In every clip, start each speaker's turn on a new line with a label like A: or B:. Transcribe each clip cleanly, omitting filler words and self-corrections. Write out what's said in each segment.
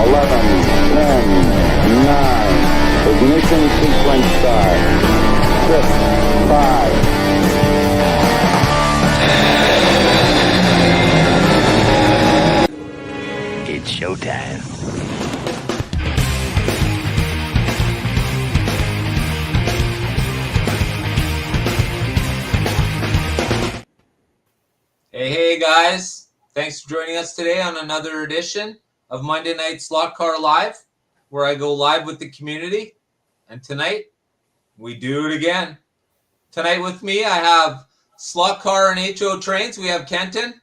A: 11, 10, 9, ignition sequence start. 6, 5. It's showtime.
B: Hey guys, thanks for joining us today on another edition of Monday Night Slot Car Live, where I go live with the community. And tonight, we do it again. Tonight with me, I have Slot Car and HO Trains. We have Kenton.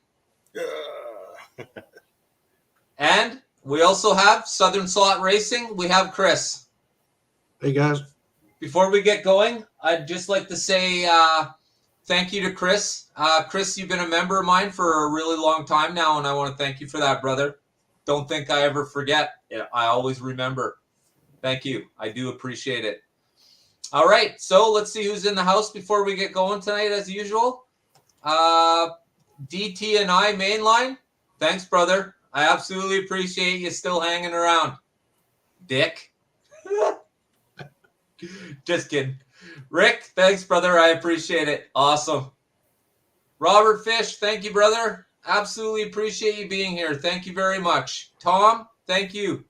B: And we also have Southern Slot Racing. We have Chris.
C: Hey guys.
B: Before we get going, I'd just like to say thank you to Chris. Chris, you've been a member of mine for a really long time now, and I want to thank you for that, brother. Don't think I ever forget. I always remember. Thank you. I do appreciate it. All right, so let's see who's in the house before we get going tonight, as usual. DT and I mainline. Thanks, brother. I absolutely appreciate you still hanging around. Dick. Just kidding. Rick, thanks, brother. I appreciate it. Awesome. Robert Fish, thank you, brother. Absolutely appreciate you being here. Thank you very much. Tom, thank you.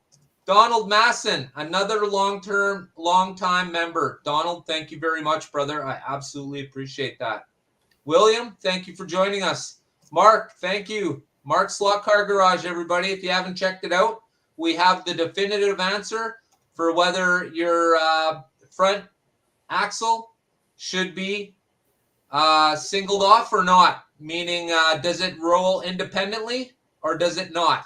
B: Donald Masson, another long-time member. Donald, thank you very much, brother. I absolutely appreciate that. William, thank you for joining us. Mark, thank you. Mark Slot Car Garage, everybody. If you haven't checked it out, we have the definitive answer for whether your front axle should be singled off or not, meaning does it roll independently or does it not?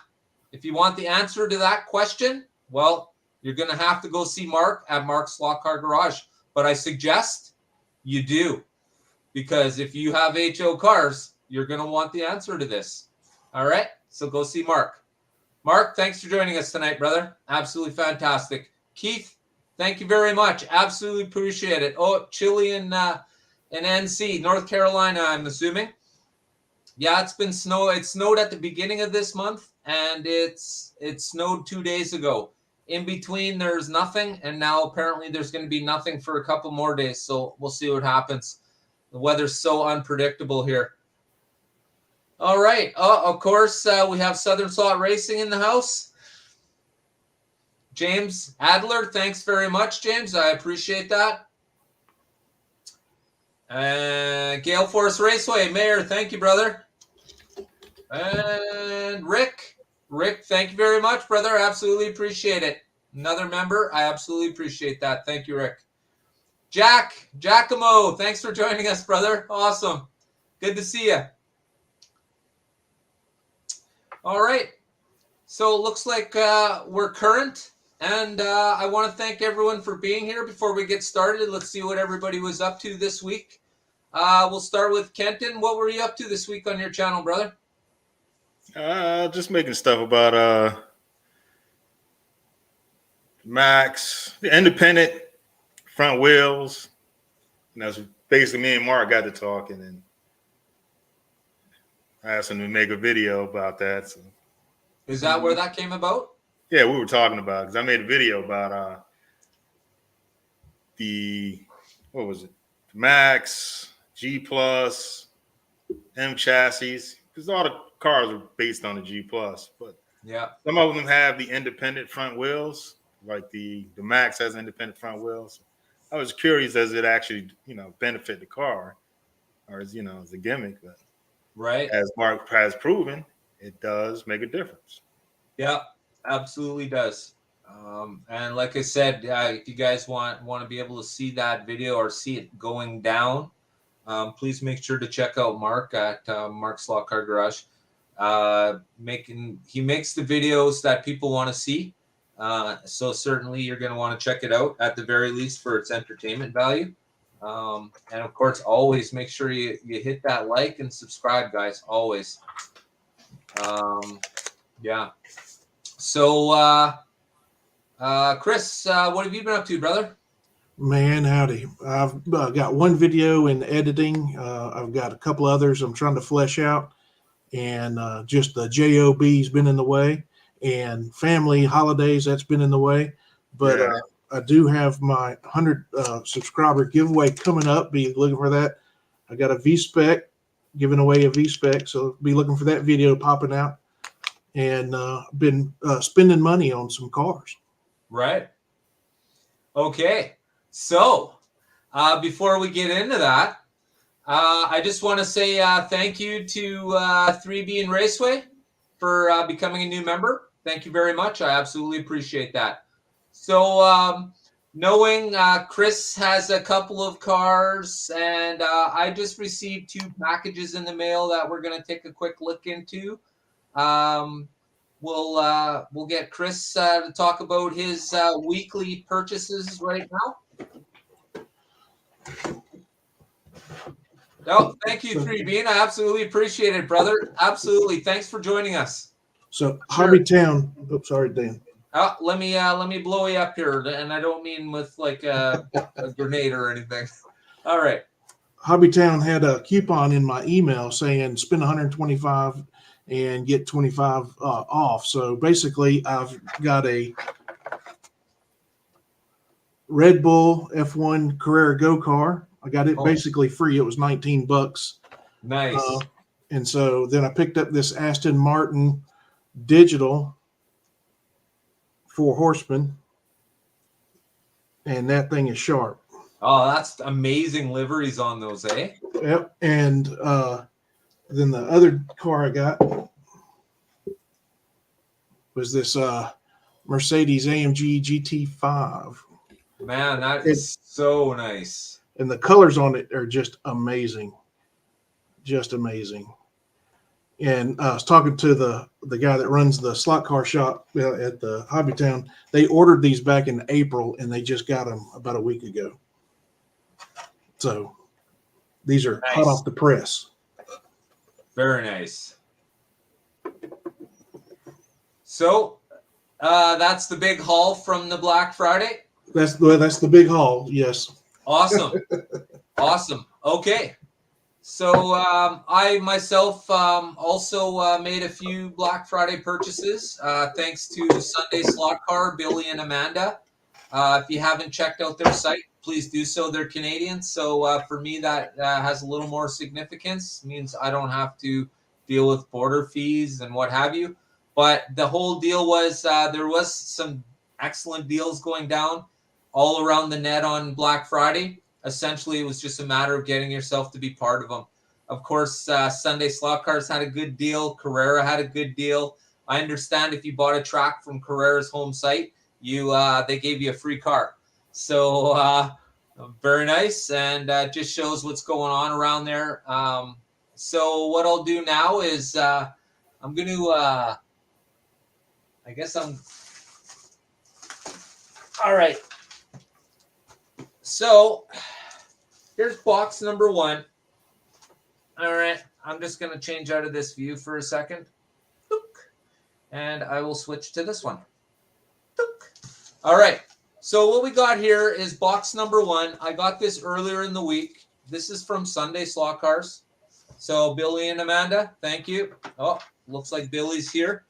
B: If you want the answer to that question, well, you're going to have to go see Mark at Mark's Slot Car Garage. But I suggest you do, because if you have HO cars, you're going to want the answer to this. All right, so go see Mark. Mark, thanks for joining us tonight, brother. Absolutely fantastic. Keith, thank you very much. Absolutely appreciate it. Oh, Chile and NC, North Carolina, I'm assuming. Yeah, it's been snow. It snowed at the beginning of this month, and it snowed 2 days ago. In between, there's nothing, and now apparently there's going to be nothing for a couple more days, so we'll see what happens. The weather's so unpredictable here. All right. Of course, we have Southern Slot Racing in the house. James Adler, thanks very much, James. I appreciate that. Gale Force Raceway, Mayor, thank you, brother. And Rick, thank you very much, brother. Absolutely appreciate it. Another member, I absolutely appreciate that. Thank you, Rick. Giacomo, thanks for joining us, brother. Awesome. Good to see you. All right. So it looks like we're current. And I want to thank everyone for being here. Before we get started, let's see what everybody was up to this week. We'll start with Kenton. What were you up to this week on your channel, brother?
D: Just making stuff about Max, the independent front wheels. And that's basically me and Mark got to talking, and I asked him to make a video about that. So.
B: Is that where that came about?
D: Yeah, we were talking about, because I made a video about what was it? Max, G Plus, M chassis, because all the cars are based on the G Plus, but
B: yeah,
D: some of them have the independent front wheels, like the Max has independent front wheels. I was curious, does it actually, benefit the car, or is a gimmick? But
B: right,
D: as Mark has proven, it does make a difference.
B: Yeah. Absolutely does. And like I said, if you guys want to be able to see that video or see it going down, please make sure to check out Mark at Mark's Slot Car Garage. He makes the videos that people want to see. So certainly you're going to want to check it out at the very least for its entertainment value. And of course, always make sure you hit that like and subscribe, guys. Always. Yeah. So, Chris, what have you been up to, brother?
C: Man, howdy. I've got one video in editing. I've got a couple others I'm trying to flesh out. And just the JOB's been in the way. and family holidays. That's been in the way, but
D: Yeah.
C: I do have my 100 subscriber giveaway coming up. Be looking for that. I got a V-Spec, giving away a V-Spec, so be looking for that video popping out. And been spending money on some cars.
B: Right. Okay. So before we get into that, I just want to say thank you to 3B and Raceway for becoming a new member. Thank you very much. I absolutely appreciate that. So knowing Chris has a couple of cars, and I just received 2 packages in the mail that we're going to take a quick look into. We'll get Chris to talk about his weekly purchases right now. Oh, thank you, 3B. I absolutely appreciate it, brother. Absolutely. Thanks for joining us.
C: So
B: Sure.
C: Hobbytown. Oh, sorry, Dan.
B: Let me blow you up here, and I don't mean with like a grenade or anything. All right.
C: Hobbytown had a coupon in my email saying spend 125 and get 25 off. So basically, I've got a Red Bull F1 Carrera Go car. I got it basically free. It was $19.
B: Nice.
C: And so then I picked up this Aston Martin digital 4 horseman, and that thing is sharp.
B: Oh, that's amazing liveries on those, eh?
C: Yep. And then the other car I got was this Mercedes AMG GT5.
B: Man, that is so nice.
C: And the colors on it are just amazing. Just amazing. And I was talking to the guy that runs the slot car shop at the Hobbytown. They ordered these back in April, and they just got them about a week ago. So these are
B: Nice.
C: hot off the press.
B: Very nice. So that's the big haul from the Black Friday.
C: That's the big haul. Yes.
B: Awesome. Awesome. Okay. So I myself also made a few Black Friday purchases thanks to Sunday Slot Car, Billy and Amanda. If you haven't checked out their site, please do so. They're Canadian. So for me, that has a little more significance. It means I don't have to deal with border fees and what have you. But the whole deal was there was some excellent deals going down all around the net on Black Friday. Essentially, it was just a matter of getting yourself to be part of them. Of course, Sunday Slot Cars had a good deal. Carrera had a good deal. I understand if you bought a track from Carrera's home site, they gave you a free car. So very nice, and just shows what's going on around there. So what I'll do now is I'm going to, all right. So here's box number 1. All right, I'm just going to change out of this view for a second. And I will switch to this one. All right, so what we got here is box number 1. I got this earlier in the week. This is from Sunday Slot Cars. So Billy and Amanda, thank you. Oh, looks like Billy's here.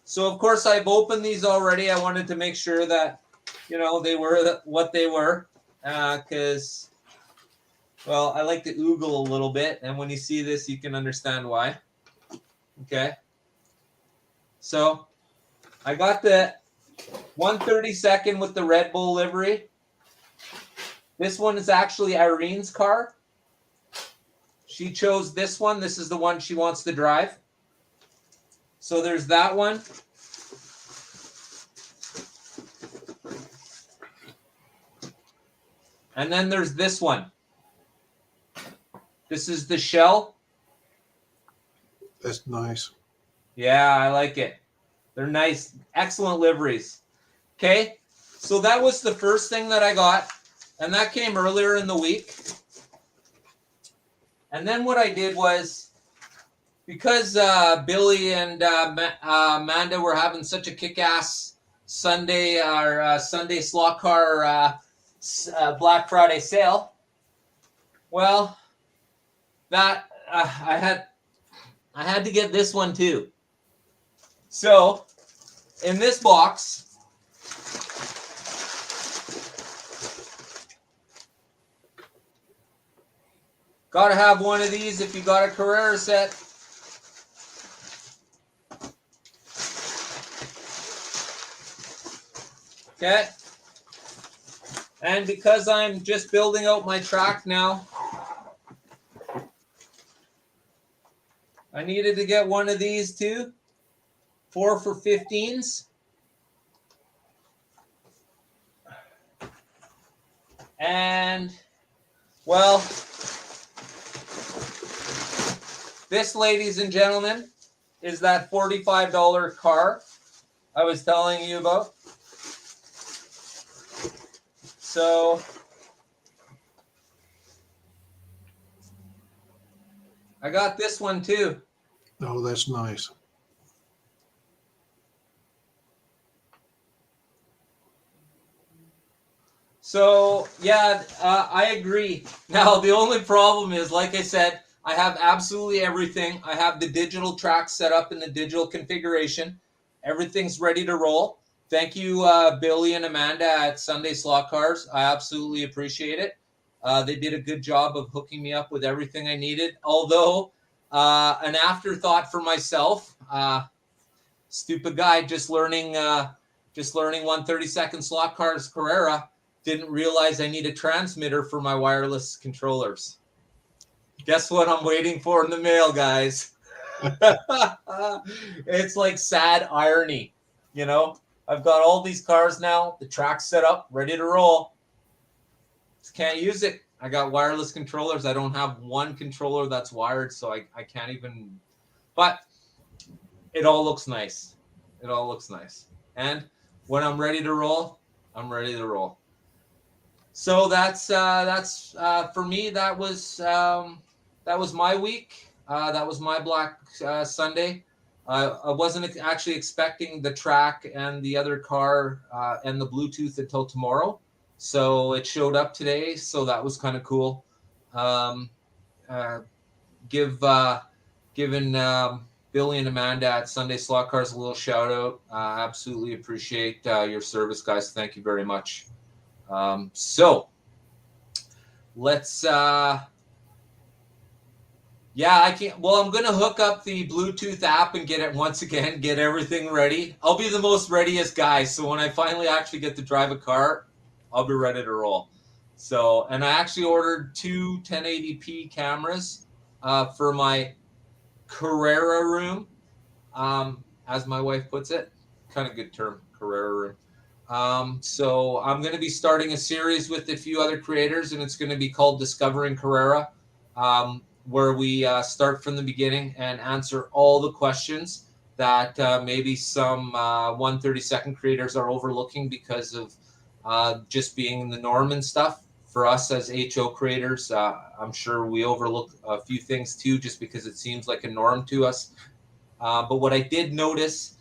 B: So, of course, I've opened these already. I wanted to make sure that, they were what they were. Because, well, I like to oogle a little bit, and when you see this, you can understand why. Okay. So, I got the 132nd with the Red Bull livery. This one is actually Irene's car. She chose this one. This is the one she wants to drive. So, there's that one. And then there's this one. This is the shell.
C: That's nice.
B: Yeah, I like it. They're nice. Excellent liveries. Okay. So that was the first thing that I got. And that came earlier in the week. And then what I did was, because Billy and Amanda were having such a kick-ass Sunday Slot Car Black Friday sale, well, that I had to get this one too. So in this box, got to have one of these if you got a Carrera set. Okay. And because I'm just building out my track now, I needed to get one of these too. 4 for 15s. And, well, this, ladies and gentlemen, is that $45 car I was telling you about. So, I got this one too.
C: Oh, that's nice.
B: So, yeah, I agree. Now, the only problem is, like I said, I have absolutely everything. I have the digital track set up in the digital configuration. Everything's ready to roll. Thank you, Billy and Amanda at Sunday Slot Cars. I absolutely appreciate it. They did a good job of hooking me up with everything I needed. Although, an afterthought for myself, stupid guy just learning 132nd Slot Cars Carrera. Didn't realize I need a transmitter for my wireless controllers. Guess what I'm waiting for in the mail, guys? It's like sad irony, you know? I've got all these cars now, the track's set up, ready to roll. Just can't use it. I got wireless controllers. I don't have one controller that's wired, so I can't even. But it all looks nice. It all looks nice. And when I'm ready to roll, I'm ready to roll. So that's for me. That was my week. That was my Black Sunday. I wasn't actually expecting the track and the other car and the Bluetooth until tomorrow, so it showed up today. So that was kind of cool. Giving Billy and Amanda at Sunday Slot Cars a little shout out. Absolutely appreciate your service, guys. Thank you very much. So let's I can't. Well, I'm gonna hook up the Bluetooth app and get everything ready. I'll be the most readiest guy, so when I finally actually get to drive a car, I'll be ready to roll. So, and I actually ordered 2 1080p cameras for my Carrera room, as my wife puts it. Kind of good term, Carrera room. So I'm going to be starting a series with a few other creators, and it's going to be called Discovering Carrera, where we start from the beginning and answer all the questions that maybe some 132nd creators are overlooking because of just being in the norm and stuff. For us as HO creators, I'm sure we overlook a few things too, just because it seems like a norm to us. But what I did notice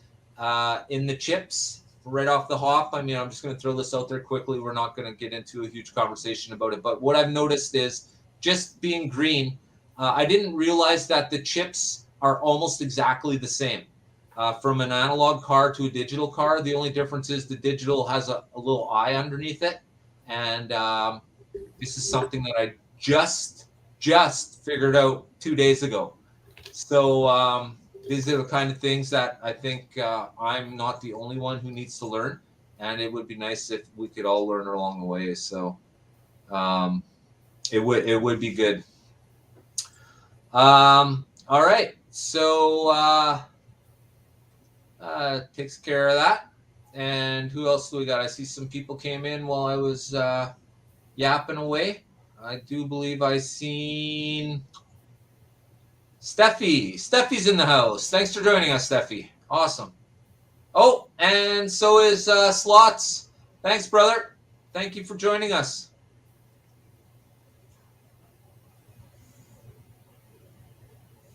B: in the chips, right off the hop, I mean, I'm just going to throw this out there quickly. We're not going to get into a huge conversation about it. But what I've noticed is just being green, I didn't realize that the chips are almost exactly the same. From an analog car to a digital car, the only difference is the digital has a little eye underneath it. And this is something that I just figured out 2 days ago. So these are the kind of things that I think I'm not the only one who needs to learn, and it would be nice if we could all learn along the way. So it would be good. All right, so takes care of that. And who else do we got? I see some people came in while I was yapping away. I do believe I seen Steffi. Steffi's in the house. Thanks for joining us, Steffi. Awesome. Oh, and so is Slots. Thanks, brother. Thank you for joining us.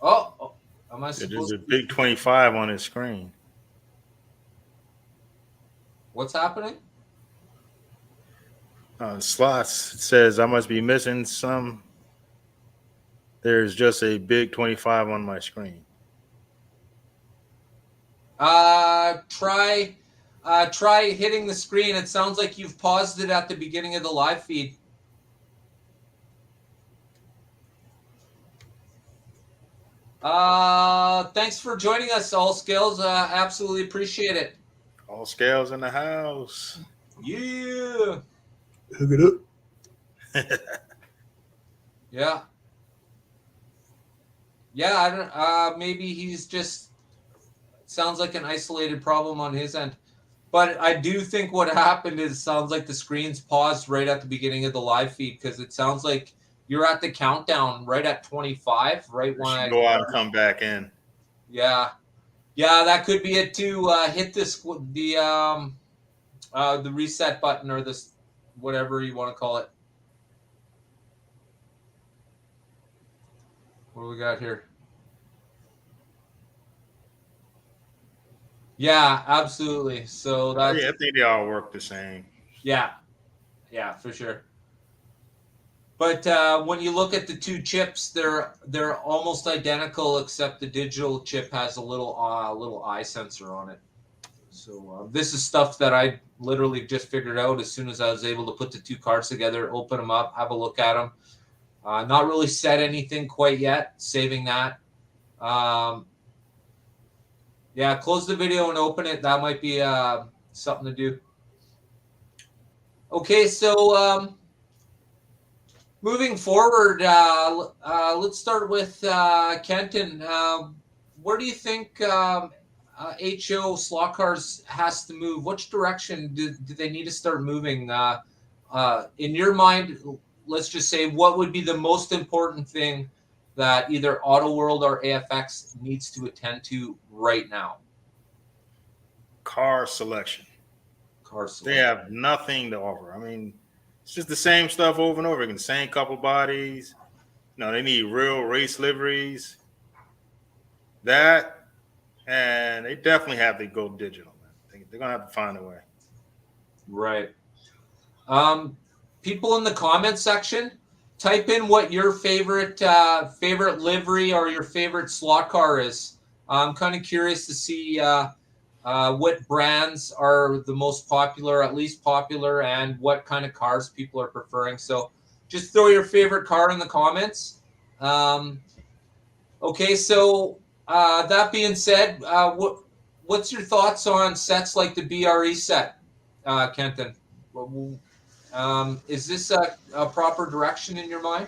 B: Oh, am I supposed
D: There's a big 25 on his screen.
B: What's happening?
D: Slots, it says I must be missing some. There's just a big 25 on my screen.
B: try hitting the screen. It sounds like you've paused it at the beginning of the live feed. Thanks for joining us, All Scales. Absolutely appreciate it.
D: All Scales in the house.
B: Yeah.
C: Hook it up.
B: Yeah. Yeah, I don't maybe he's just sounds like an isolated problem on his end. But I do think what happened is sounds like the screen's paused right at the beginning of the live feed because it sounds like you're at the countdown right at 25, right when I
D: go out and come back in.
B: Yeah. Yeah, that could be it too. Hit the reset button or this whatever you want to call it. What do we got here? Yeah, absolutely. So that's
D: I think they all work the same.
B: yeah, for sure. But when you look at the two chips, they're almost identical, except the digital chip has a little eye sensor on it. So this is stuff that I literally just figured out as soon as I was able to put the two cards together, open them up, have a look at them. Not really said anything quite yet. Saving that. Yeah, close the video and open it. That might be something to do. Okay, so moving forward, let's start with Kenton. Where do you think HO slot cars has to move? Which direction do they need to start moving? In your mind, let's just say, what would be the most important thing that either Auto World or AFX needs to attend to right now?
D: Car selection. They have nothing to offer. I mean, it's just the same stuff over and over again. The same couple bodies. You know, they need real race liveries. That, and they definitely have to go digital. Man. They're gonna have to find a way.
B: Right. People in the comment section, type in what your favorite livery or your favorite slot car is. I'm kind of curious to see what brands are the most popular, at least popular, and what kind of cars people are preferring. So just throw your favorite car in the comments. Okay, so that being said, what's your thoughts on sets like the BRE set, Kenton? Is this a proper direction in your mind?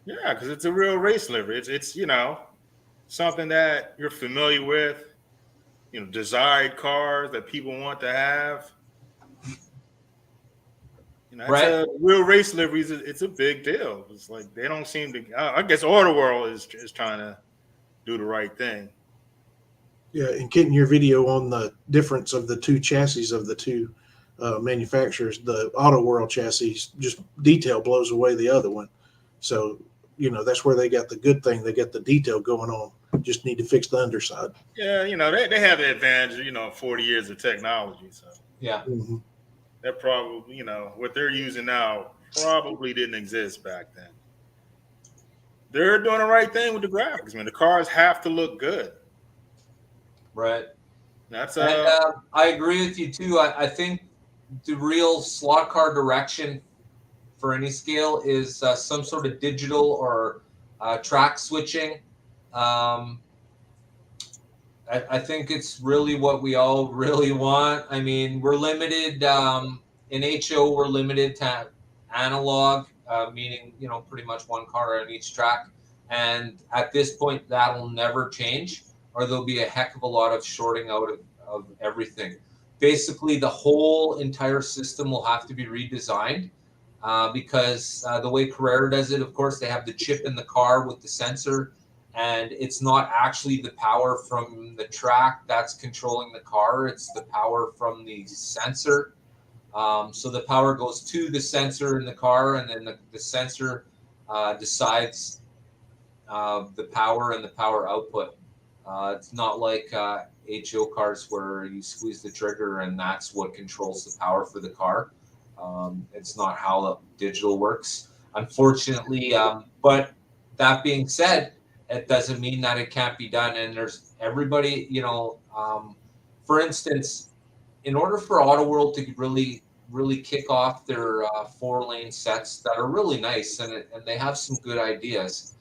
D: Yeah, because it's a real race livery. It's you know, something that you're familiar with. You know, desired cars that people want to have. You know,
B: right.
D: Real race liveries. It's a big deal. It's like they don't seem to. I guess Auto World is trying to do the right thing.
C: Yeah, and getting your video on the difference of the two chassis of the two manufacturers, the Auto World chassis, just detail blows away the other one. So, you know, that's where they got the good thing. They got the detail going on. Just need to fix the underside.
D: Yeah, you know, they have the advantage, you know, 40 years of technology. So
B: yeah,
D: they're probably, you know, what they're using now probably didn't exist back then. They're doing the right thing with the graphics, man. The cars have to look good.
B: Right.
D: That's
B: I agree with you too. I think the real slot car direction for any scale is some sort of digital or track switching. I think it's really what we all really want. I mean, we're limited in HO. We're limited to analog, meaning, you know, pretty much one car on each track. And at this point, that'll never change, or there'll be a heck of a lot of shorting out of everything. Basically, the whole entire system will have to be redesigned because the way Carrera does it, of course, they have the chip in the car with the sensor. And it's not actually the power from the track that's controlling the car. It's the power from the sensor. So the power goes to the sensor in the car, and then the sensor decides the power and the power output. It's not like HO cars where you squeeze the trigger and that's what controls the power for the car. It's not how the digital works, unfortunately. But that being said, it doesn't mean that it can't be done. And there's everybody, you know, for instance, in order for Auto World to really kick off their 4-lane sets that are really nice, and they have some good ideas.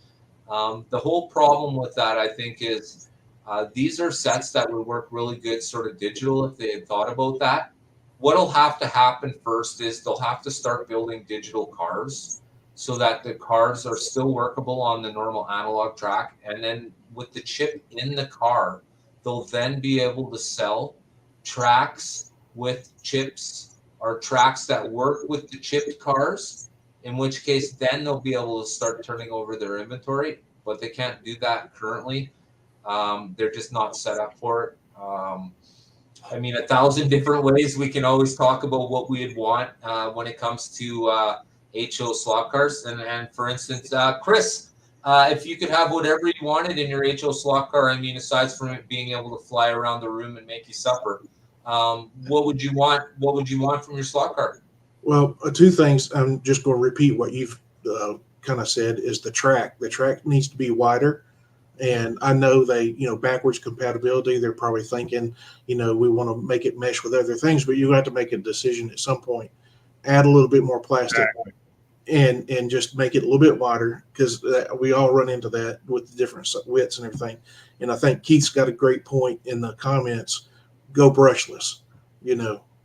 B: The whole problem with that, I think, is these are sets that would work really good sort of digital if they had thought about that. What'll have to happen first is they'll have to start building digital cars so that the cars are still workable on the normal analog track. And then with the chip in the car, they'll then be able to sell tracks with chips or tracks that work with the chipped cars, in which case then they'll be able to start turning over their inventory, but they can't do that currently. They're just not set up for it. I mean, 1,000 different ways we can always talk about what we'd want when it comes to HO slot cars. And for instance, Chris, if you could have whatever you wanted in your HO slot car, I mean, aside from it being able to fly around the room and make you supper, what would you want? What would you want from your slot car?
C: Well, two things. I'm just going to repeat what you've kind of said is the track. The track needs to be wider. And I know they, backwards compatibility, they're probably thinking, we want to make it mesh with other things, but you have to make a decision at some point. Add a little bit more plastic and just make it a little bit wider, because we all run into that with the different widths and everything. And I think Keith's got a great point in the comments. Go brushless.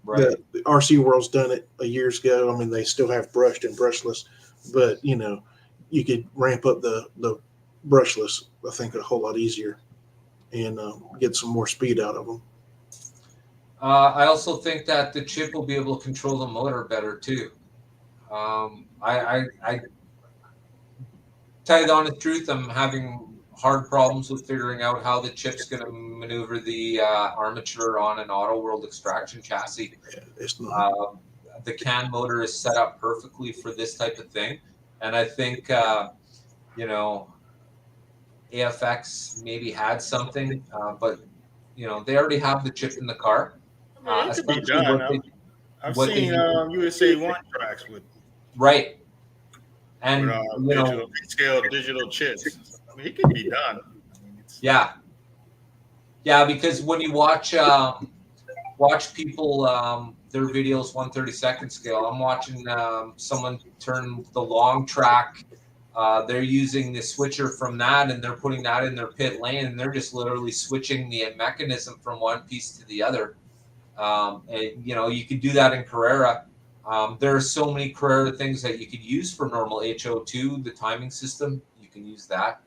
B: Right.
C: The RC World's done it years ago. I mean, they still have brushed and brushless, but you could ramp up the brushless, I think, a whole lot easier and get some more speed out of them.
B: I also think that the chip will be able to control the motor better too. I tell you the honest truth, I'm having hard problems with figuring out how the chip's going to maneuver the armature on an Auto World extraction chassis.
C: Yeah, it's not.
B: The CAN motor is set up perfectly for this type of thing, and I think AFX maybe had something, but they already have the chip in the car.
D: It could be done. I've seen USA One tracks with
B: right, and
D: digital chips. I mean, it could be done.
B: Yeah, because when you watch people their videos 1/32 scale, I'm watching someone turn the long track. They're using the switcher from that, and they're putting that in their pit lane, and they're just literally switching the mechanism from one piece to the other. And you could do that in Carrera. There are so many Carrera things that you could use for normal HO2. The timing system, you can use that.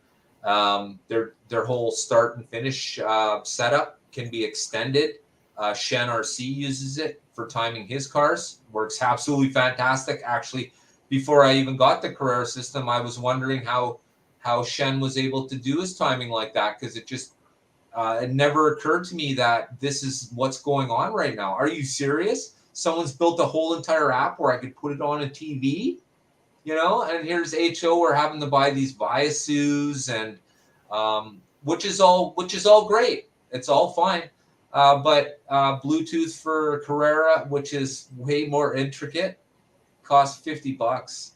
B: Their whole start and finish setup can be extended. Shen RC uses it for timing his cars. Works absolutely fantastic. Actually, before I even got the Carrera system, I was wondering how Shen was able to do his timing like that, because it never occurred to me that this is what's going on right now. Are you serious? Someone's built a whole entire app where I could put it on a TV, and here's HO. We're having to buy these Viasus, and which is all great. It's all fine. But Bluetooth for Carrera, which is way more intricate, costs $50.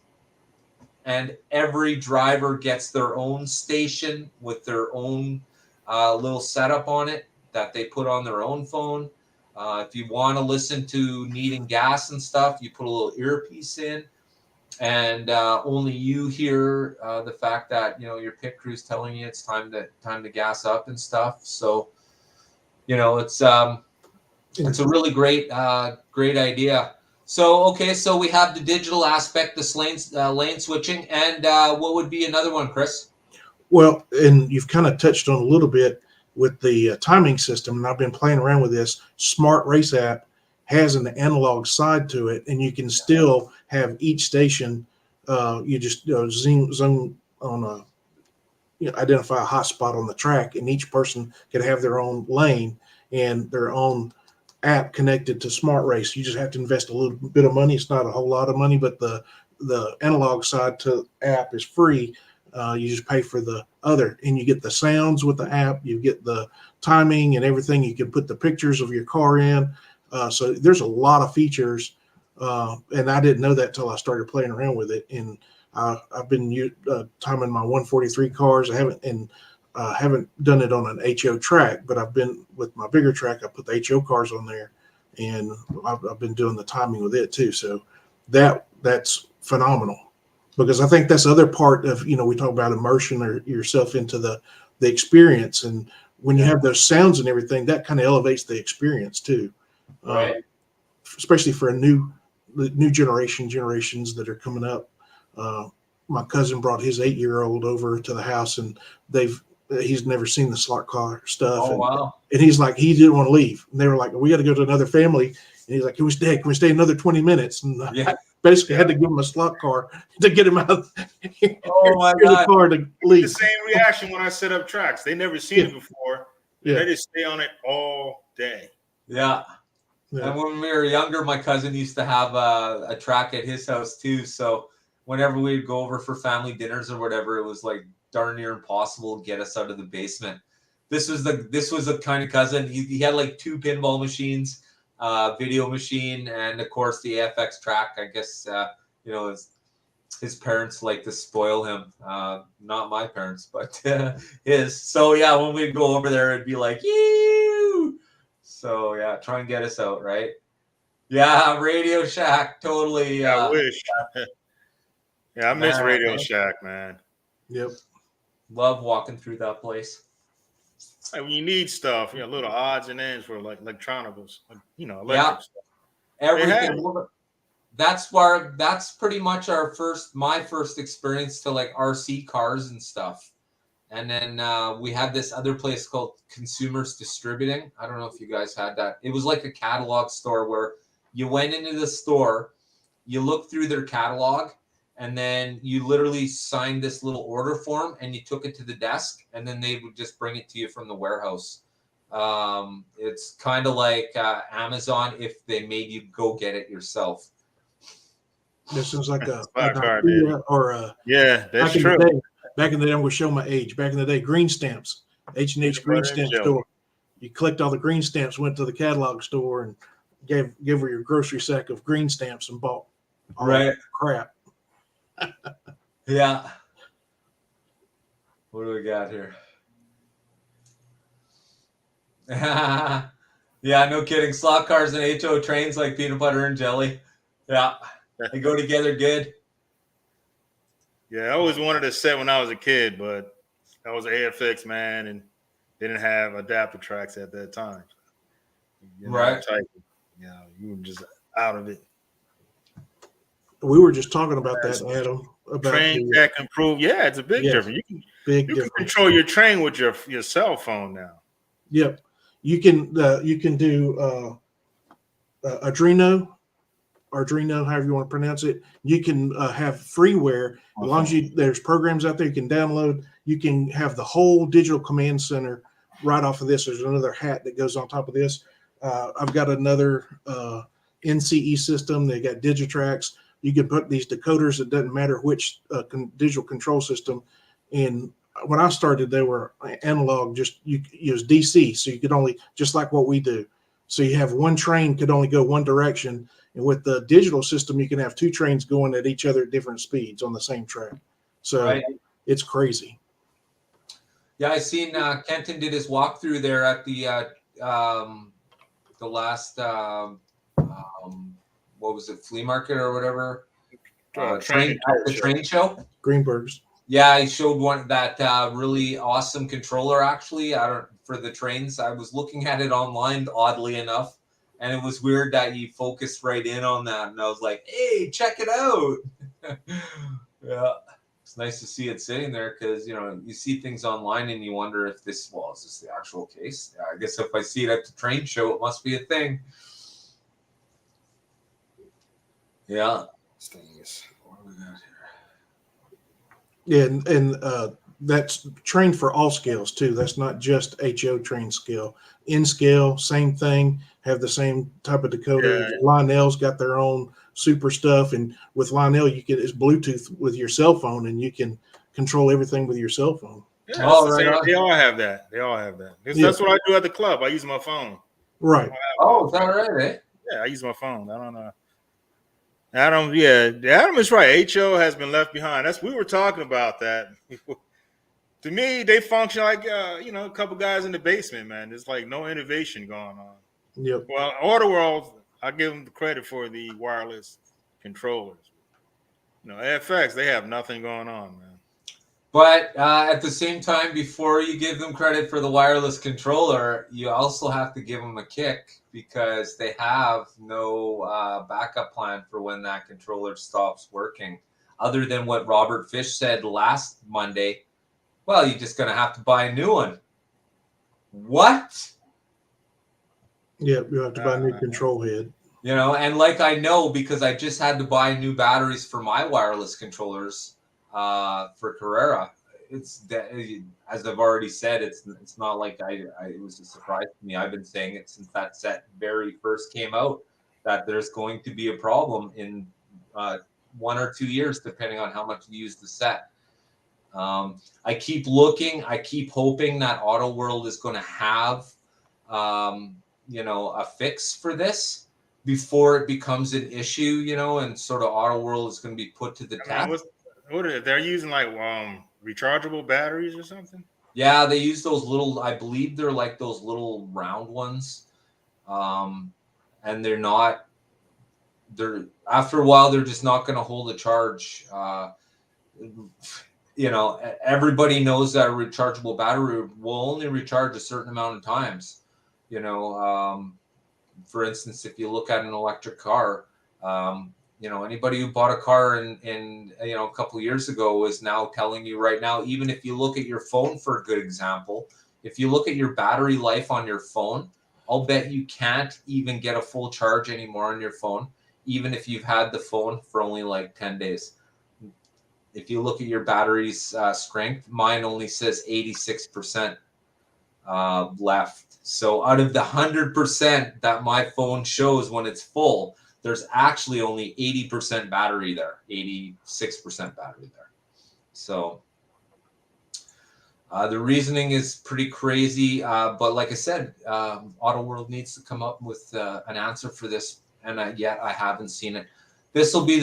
B: And every driver gets their own station with their own little setup on it that they put on their own phone. If you want to listen to needing gas and stuff, you put a little earpiece in, and only you hear the fact that your pit crew's telling you it's time to gas up and stuff. So it's a really great idea. So so we have the digital aspect, the lane switching, and what would be another one, Chris?
C: Well, and you've kind of touched on a little bit with the timing system, and I've been playing around with this. Smart Race app has an analog side to it, and you can still have each station. You just zone on identify a hot spot on the track, and each person can have their own lane and their own app connected to Smart Race. You just have to invest a little bit of money. It's not a whole lot of money, but the analog side to the app is free. You just pay for the other, and you get the sounds with the app. You get the timing and everything. You can put the pictures of your car in. So there's a lot of features, and I didn't know that till I started playing around with it. And I've been timing my 143 cars. I haven't, and Haven't done it on an HO track, but I've been with my bigger track. I put the HO cars on there, and I've been doing the timing with it too. So that's phenomenal, because I think that's the other part of, we talk about immersion or yourself into the experience, and when you have those sounds and everything, that kind of elevates the experience too.
B: Right.
C: Especially for generations that are coming up. My cousin brought his 8-year-old over to the house, and he's never seen the slot car stuff.
B: Oh, wow.
C: And he's like, he didn't want to leave. And they were like, we got to go to another family. And he's like, can we stay another 20 minutes? And basically had to give him a slot car to get him out.
B: Oh my God.
C: The car to leave.
D: The same reaction when I set up tracks. They never seen it before. Yeah. They just stay on it all day.
B: Yeah. And when we were younger, my cousin used to have a track at his house too. So whenever we'd go over for family dinners or whatever, it was like darn near impossible to get us out of the basement. This was the kind of cousin. He had like 2 pinball machines, video machine, and of course the AFX track. I guess his parents like to spoil him. Not my parents, but his. So yeah, when we'd go over there, it'd be like, you. So yeah, try and get us out, right? Yeah, Radio Shack, totally.
D: I wish. Yeah, I miss Radio Shack, man.
C: Yep.
B: Love walking through that place.
D: Like when you need stuff, little odds and ends for like electronicals, electric stuff.
B: Everything. That's pretty much my first experience to like RC cars and stuff. And then we had this other place called Consumers Distributing. I don't know if you guys had that. It was like a catalog store where you went into the store, you looked through their catalog, and then you literally signed this little order form and you took it to the desk, and then they would just bring it to you from the warehouse. It's kind of like Amazon if they made you go get it yourself.
C: This is like a
D: yeah, that's true.
C: Back in the day, I'm going to show my age. Back in the day, green stamps, H&H green stamp store. You collect all the green stamps, went to the catalog store, and gave her your grocery sack of green stamps and bought all that crap.
B: Yeah. What do we got here? Yeah, no kidding. Slot cars and HO trains like peanut butter and jelly. Yeah, they go together good.
D: Yeah, I always wanted a set when I was a kid, but I was AFX, man, and they didn't have adapter tracks at that time.
B: Right.
D: You were just out of it.
C: We were just talking about that, Adam. About
D: train that can improve. Yeah, it's a big difference. You can control your train with your cell phone now.
C: Yep. You can do Arduino, however you want to pronounce it. You can have freeware as long as there's programs out there you can download. You can have the whole digital command center right off of this. There's another hat that goes on top of this. I've got another NCE system. They got Digitrax. You can put these decoders. It doesn't matter which digital control system. And when I started, they were analog. Just you use DC, so you could only, just like what we do. So you have one train could only go one direction, and with the digital system, you can have 2 trains going at each other at different speeds on the same track. So It's crazy.
B: Yeah, I seen Kenton did his walkthrough there at the last what was it, flea market or whatever? Train show.
C: Greenberg's.
B: Yeah, I showed one that really awesome controller. Actually, for the trains. I was looking at it online, oddly enough, and it was weird that you focused right in on that. And I was like, "Hey, check it out!" Yeah, it's nice to see it sitting there because you see things online and you wonder if is this the actual case? Yeah, I guess if I see it at the train show, it must be a thing. Yeah. What do we got here?
C: Yeah, and that's trained for all scales too. That's not just HO trained scale. In scale, same thing. Have the same type of decoder. Yeah. Lionel's got their own super stuff, and with Lionel, it's Bluetooth with your cell phone, and you can control everything with your cell phone.
D: Yeah, they all have that. That's what I do at the club. I use my phone.
C: Right.
B: Oh, is that right? Eh?
D: Yeah, I use my phone. I don't know. Adam is right. HO has been left behind. We were talking about that To me, they function like a couple guys in the basement, man. There's like no innovation going on.
C: Yep.
D: Well, Autoworld, I give them the credit for the wireless controllers. FX, they have nothing going on, man.
B: But at the same time, before you give them credit for the wireless controller, you also have to give them a kick because they have no backup plan for when that controller stops working. Other than what Robert Fish said last Monday, well, you're just going to have to buy a new one. What?
C: Yep. You have to buy a new control head.
B: And like I know because I just had to buy new batteries for my wireless controllers for Carrera. It's as I've already said, it's not like it was a surprise to me. I've been saying it since that set very first came out that there's going to be a problem in 1 or 2 years, depending on how much you use the set. I keep looking. I keep hoping that Auto World is going to have a fix for this before it becomes an issue, and sort of Auto World is going to be put to the test.
D: What are they? They're using like rechargeable batteries or something?
B: Yeah, they use those little, I believe they're like those little round ones. And after a while, they're just not going to hold a charge. Everybody knows that a rechargeable battery will only recharge a certain amount of times. For instance, if you look at an electric car, anybody who bought a car in a couple of years ago is now telling you right now, even if you look at your phone for a good example, if you look at your battery life on your phone, I'll bet you can't even get a full charge anymore on your phone, even if you've had the phone for only like 10 days. If you look at your battery's strength, mine only says 86% left. So out of the 100% that my phone shows when it's full, there's actually only 80% battery there, 86% battery there. So the reasoning is pretty crazy. But like I said, Auto World needs to come up with an answer for this. And yet I haven't seen it. This will be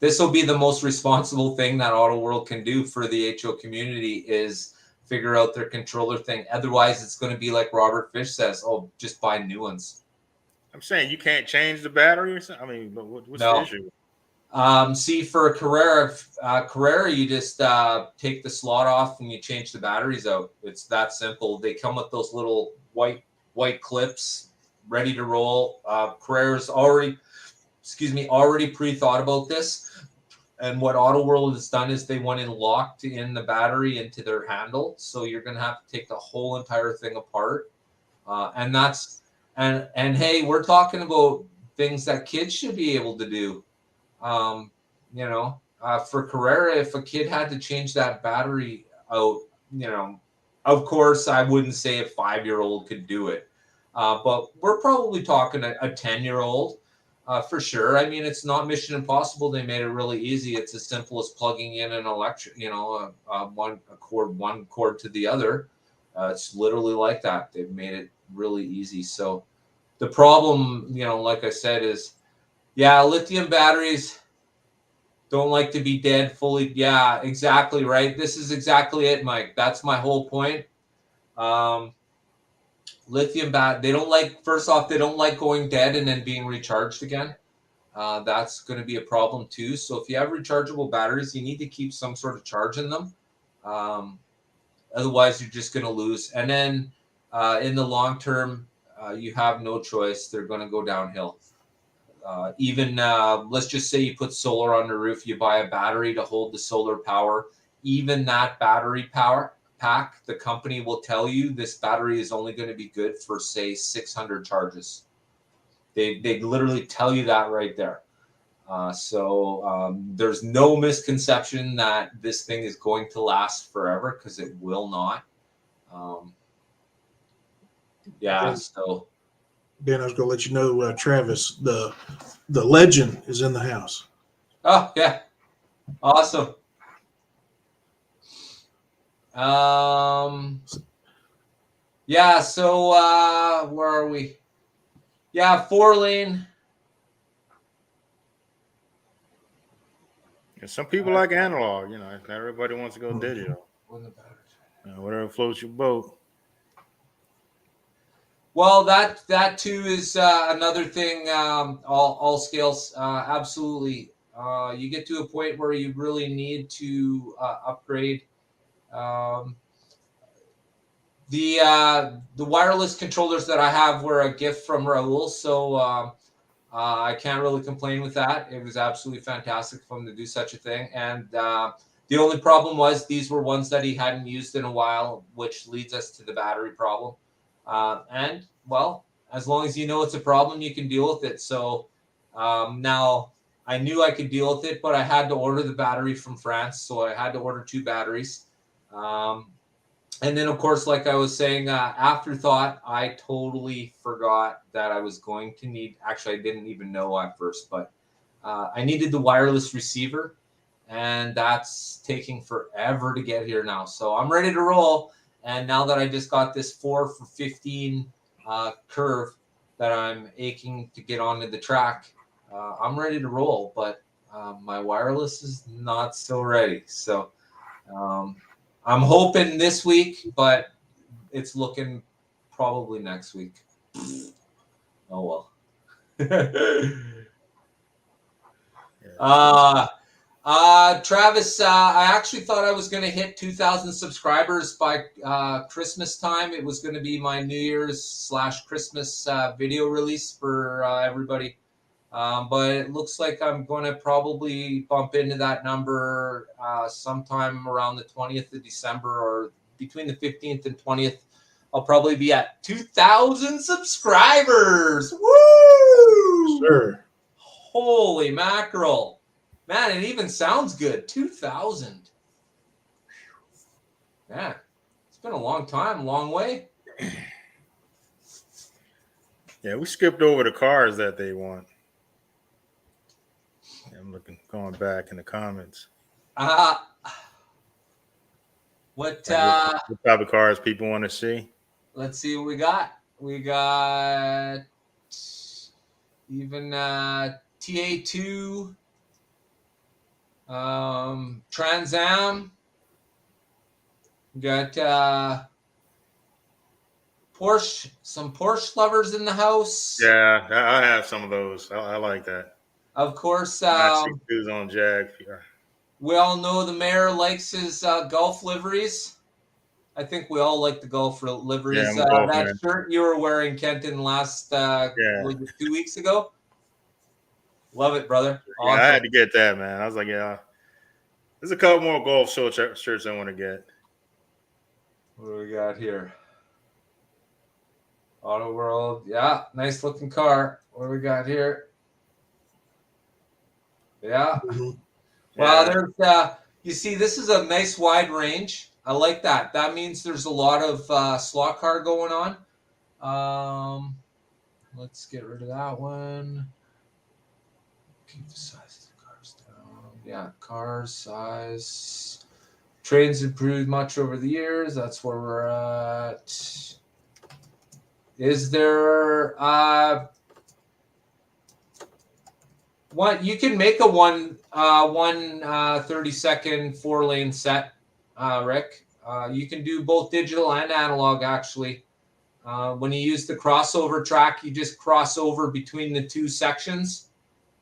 B: This will be the most responsible thing that Auto World can do for the HO community is figure out their controller thing. Otherwise, it's going to be like Robert Fish says, oh, just buy new ones.
D: I'm saying you can't change the battery or something? I mean, what's the issue?
B: See, for a Carrera, you just take the slot off and you change the batteries out. It's that simple. They come with those little white clips ready to roll. Carrera's already pre-thought about this. And what Auto World has done is they went and locked in the battery into their handle. So you're going to have to take the whole entire thing apart. And hey, we're talking about things that kids should be able to do. For Carrera, if a kid had to change that battery out, of course, I wouldn't say a 5-year-old could do it. But we're probably talking a 10-year-old. For sure. I mean, it's not Mission Impossible. They made it really easy. It's as simple as plugging in an electric, one cord to the other. It's literally like that. They've made it really easy. So the problem, like I said, is, lithium batteries don't like to be dead fully. Yeah, exactly right. This is exactly it, Mike. That's my whole point. Lithium they don't like, first off, they don't like going dead and then being recharged again. That's going to be a problem too. So if you have rechargeable batteries, you need to keep some sort of charge in them. Otherwise, you're just going to lose. And then in the long term, you have no choice. They're going to go downhill. Let's just say you put solar on the roof, you buy a battery to hold the solar power. Even that battery power pack, the company will tell you this battery is only going to be good for, say, 600 charges. They literally tell you that right there. So there's no misconception that this thing is going to last forever, because it will not. So
C: Ben, I was going to let you know, Travis, the legend is in the house.
B: Oh, yeah. Awesome. So where are we? 4-lane.
D: Some people like analog, not everybody wants to go digital.
B: when the battery.
D: Whatever floats your boat.
B: Well, that too is another thing. All scales, absolutely. You get to a point where you really need to upgrade. Um, the wireless controllers that I have were a gift from Raul, so I can't really complain with that. It was absolutely fantastic for him to do such a thing. And the only problem was these were ones that he hadn't used in a while, which leads us to the battery problem. And well, as long as you know it's a problem, you can deal with it. So now I knew I could deal with it, but I had to order the battery from France, so I had to order 2 batteries. And then, of course, like I was saying, afterthought, I totally forgot that I was going to need, actually, I didn't even know at first, but I needed the wireless receiver, and that's taking forever to get here now. So I'm ready to roll. And now that I just got this 4 for 15 curve that I'm aching to get onto the track, I'm ready to roll, but my wireless is not so ready. So, I'm hoping this week, but it's looking probably next week. Oh well. Travis, I actually thought I was going to hit 2,000 subscribers by Christmas time. It was going to be my New Year's / Christmas video release for everybody. But it looks like I'm going to probably bump into that number sometime around the 20th of December, or between the 15th and 20th. I'll probably be at 2,000 subscribers. Woo!
C: Sure.
B: Holy mackerel. Man, it even sounds good. 2,000. Man, it's been a long time, long way.
D: Yeah, we skipped over the cars that they want. I'm going back in the comments.
B: What
D: type of cars people want to see?
B: Let's see what we got. We got even TA2, Trans Am. We got Porsche, some Porsche lovers in the house.
D: Yeah, I have some of those. I like that.
B: Of course,
D: who's on Jag.
B: we all know the mayor likes his Gulf liveries. I think we all like the Gulf liveries.
D: Yeah, I'm
B: that shirt you were wearing, Kenton, last was it 2 weeks ago? Love it, brother. Awesome.
D: Yeah, I had to get that, man. I was like, yeah. There's a couple more Gulf shirts I want to get.
B: What do we got here? Auto World. Yeah, nice looking car. What do we got here? Yeah.
C: Mm-hmm.
B: Well, there's you see, this is a nice wide range. I like that. That means there's a lot of slot car going on. Let's get rid of that one. Keep the size of the cars down. Yeah, car size. Trains improved much over the years. That's where we're at. Is there what you can make a 30-second 4-lane set, Rick. You can do both digital and analog, actually. When you use the crossover track, you just cross over between the 2 sections,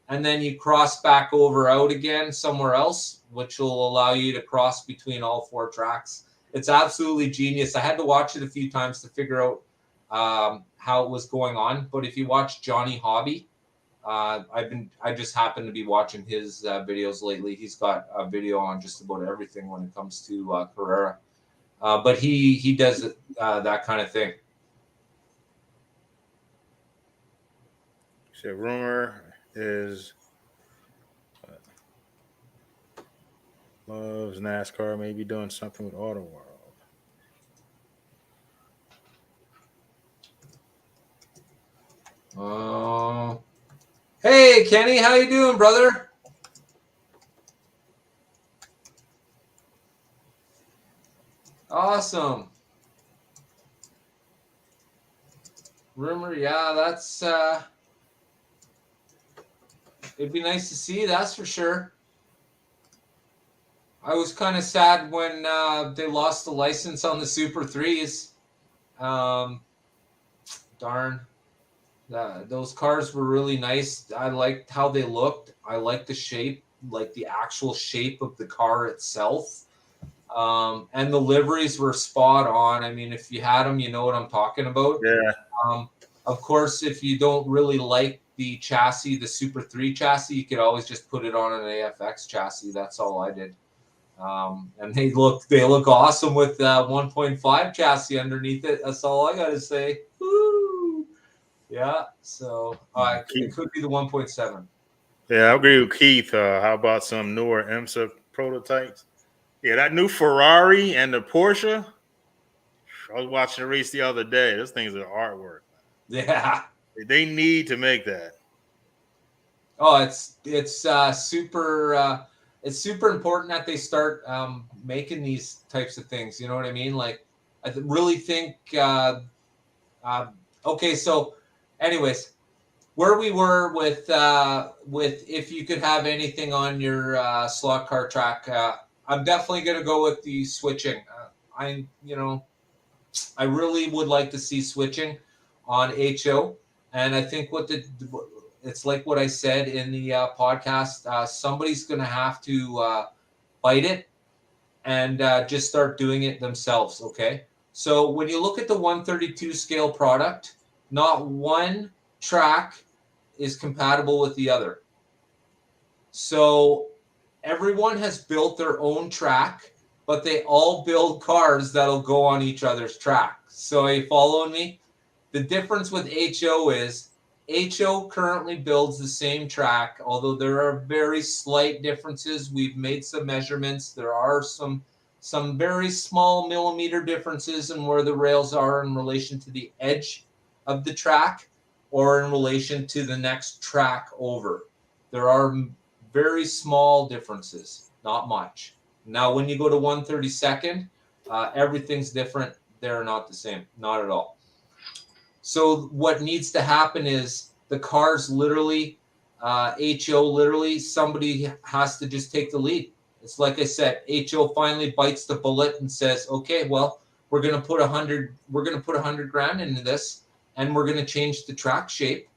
B: and then you cross back over out again somewhere else, which will allow you to cross between all 4 tracks. It's absolutely genius. I had to watch it a few times to figure out how it was going on. But if you watch Johnny Hobby, I just happen to be watching his videos lately. He's got a video on just about everything when it comes to Carrera. But he does that kind of thing.
D: So rumor is loves NASCAR, maybe doing something with Auto World.
B: Hey Kenny, how you doing, brother? Awesome. Rumor, yeah, that's it'd be nice to see, that's for sure. I was kind of sad when they lost the license on the Super 3s. Darn. Those cars were really nice. I liked how they looked. I liked the shape, like the actual shape of the car itself. And the liveries were spot on. I mean, if you had them, you know what I'm talking about.
D: Yeah.
B: Of course, if you don't really like the chassis, the Super 3 chassis, you could always just put it on an AFX chassis. That's all I did. And they look awesome with 1.5 chassis underneath it. That's all I got to say. Woo! Yeah, so it could be the 1.7.
D: Yeah, I agree with Keith. How about some newer IMSA prototypes? Yeah, that new Ferrari and the Porsche. I was watching a race the other day. Those things are artwork.
B: Yeah.
D: They need to make that.
B: Oh, it's super. It's super important that they start making these types of things. You know what I mean? Like, I really think. Okay, so, anyways, where we were with if you could have anything on your slot car track, I'm definitely going to go with the switching. I really would like to see switching on HO, and I think it's like what I said in the podcast. Somebody's going to have to bite it and just start doing it themselves. Okay, so when you look at the 132 scale product, not one track is compatible with the other. So everyone has built their own track, but they all build cars that'll go on each other's track. So are you following me? The difference with HO is HO currently builds the same track, although there are very slight differences. We've made some measurements. There are some very small millimeter differences in where the rails are in relation to the edge of the track or in relation to the next track over. There are very small differences, not much. Now, when you go to 132nd, everything's different. They're not the same, not at all. So what needs to happen is the cars literally, HO literally, somebody has to just take the lead. It's like I said, HO finally bites the bullet and says, okay, well, we're going to put 100 grand into this, and we're going to change the track shape.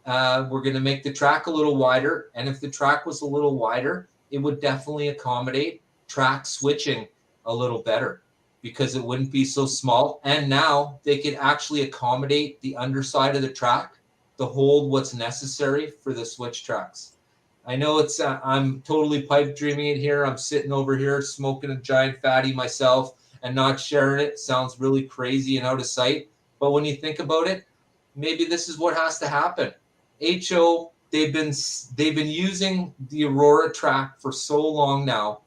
B: We're going to make the track a little wider. And if the track was a little wider, it would definitely accommodate track switching a little better because it wouldn't be so small. And now they could actually accommodate the underside of the track to hold what's necessary for the switch tracks. I know I'm totally pipe dreaming it here. I'm sitting over here smoking a giant fatty myself and not sharing it. Sounds really crazy and out of sight. But when you think about it, maybe this is what has to happen. HO, they've been using the Aurora track for so long now.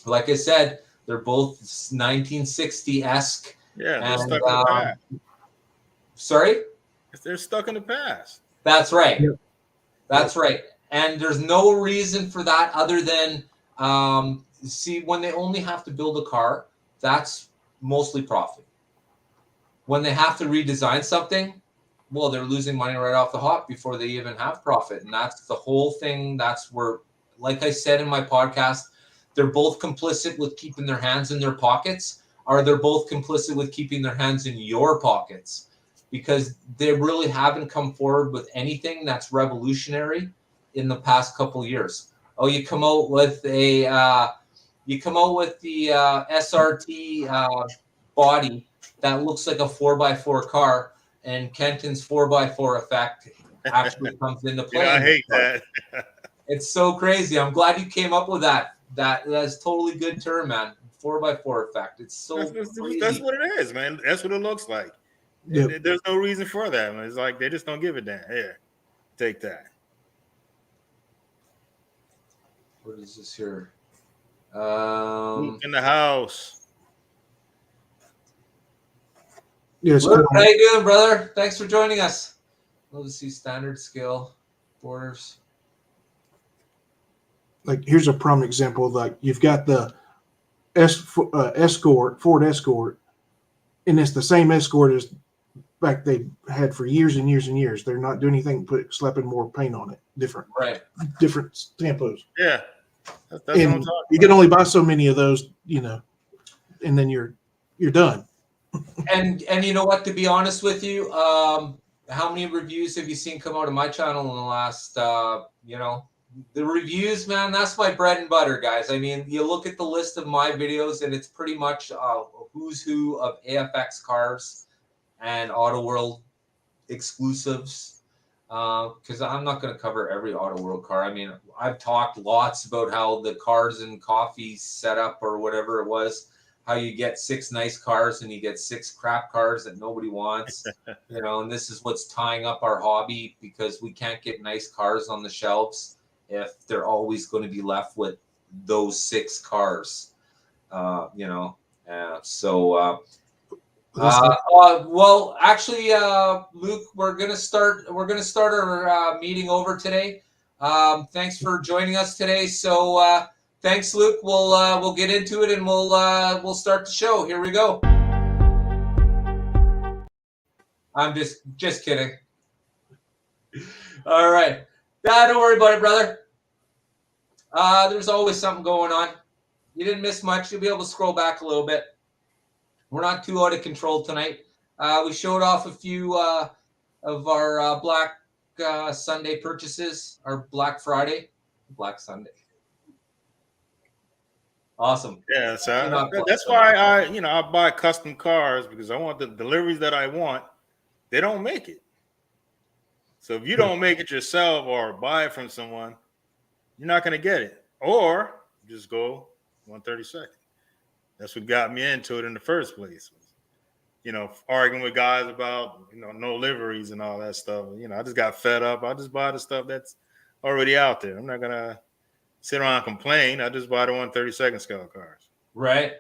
B: Like I said, they're both 1960-esque.
D: Yeah, they're stuck in the past.
B: Sorry?
D: They're stuck in the past.
B: That's right.
C: Yep.
B: That's right. And there's no reason for that other than, when they only have to build a car, that's mostly profit. When they have to redesign something, well, they're losing money right off the hop before they even have profit. And that's the whole thing. That's where, like I said in my podcast, they're both complicit with keeping their hands in their pockets, or they're both complicit with keeping their hands in your pockets, because they really haven't come forward with anything that's revolutionary in the past couple of years. Oh, you come out with the SRT body that looks like a 4x4 car, and Kenton's 4x4 effect actually comes into play.
D: Yeah, I hate that.
B: It's so crazy. I'm glad you came up with that. That's totally good term, man. 4x4 effect. It's so crazy.
D: That's what it is, man. That's what it looks like. Yep. There's no reason for that. Man. It's like they just don't give a damn. Here, take that.
B: What is this here?
D: In the house.
C: Yes.
B: Luke, how you doing, brother? Thanks for joining us. Love to see standard scale borders.
C: Like, here's a prime example. Like, you've got the Escort, Ford Escort, and it's the same Escort as back they had for years and years and years. They're not doing anything, slapping more paint on it. Different
B: Right.
C: Different tempos.
D: Yeah. That's what I'm
C: And
D: talking
C: you
D: about.
C: can only buy so many of those, and then you're done.
B: And you know what? To be honest with you, how many reviews have you seen come out of my channel in the last? The reviews, man. That's my bread and butter, guys. I mean, you look at the list of my videos, and it's pretty much who's who of AFX cars and Auto World exclusives. Because I'm not going to cover every Auto World car. I mean, I've talked lots about how the Cars and Coffee setup or whatever it was. How you get 6 nice cars and you get 6 crap cars that nobody wants, and this is what's tying up our hobby because we can't get nice cars on the shelves if they're always going to be left with those 6 cars, Well, actually, Luke, we're gonna start our meeting over today. Thanks for joining us today. So. Thanks, Luke. We'll get into it and we'll start the show. Here we go. I'm just kidding. All right. Don't worry about it, brother. There's always something going on. You didn't miss much. You'll be able to scroll back a little bit. We're not too out of control tonight. We showed off a few of our Black Sunday purchases, our Black Friday, Black Sunday. Awesome.
D: Yeah, so that's why I buy custom cars because I want the deliveries that I want. They don't make it. So if you don't make it yourself or buy it from someone, you're not going to get it. Or just go 132nd. That's what got me into it in the first place. Arguing with guys about, no liveries and all that stuff. I just got fed up. I just buy the stuff that's already out there. I'm not going to sit around and complain. I just buy the 132nd scale cars.
B: Right.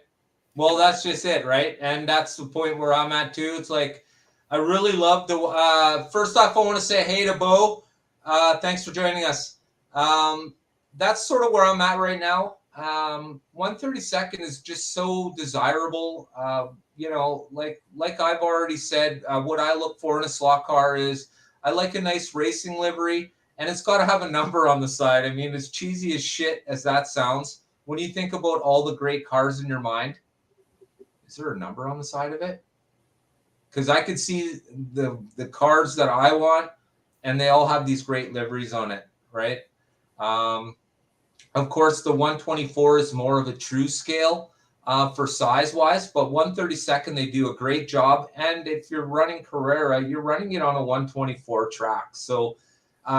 B: Well, that's just it, right? And that's the point where I'm at too. It's like I really love the. First off, I want to say hey to Bo. Thanks for joining us. That's sort of where I'm at right now. 132nd is just so desirable. Like I've already said, what I look for in a slot car is I like a nice racing livery. And it's got to have a number on the side. I mean, as cheesy as shit as that sounds, when you think about all the great cars in your mind, is there a number on the side of it? Because I could see the cars that I want, and they all have these great liveries on it, right? Of course, the 124 is more of a true scale for size-wise, but 132nd, they do a great job. And if you're running Carrera, you're running it on a 124 track. So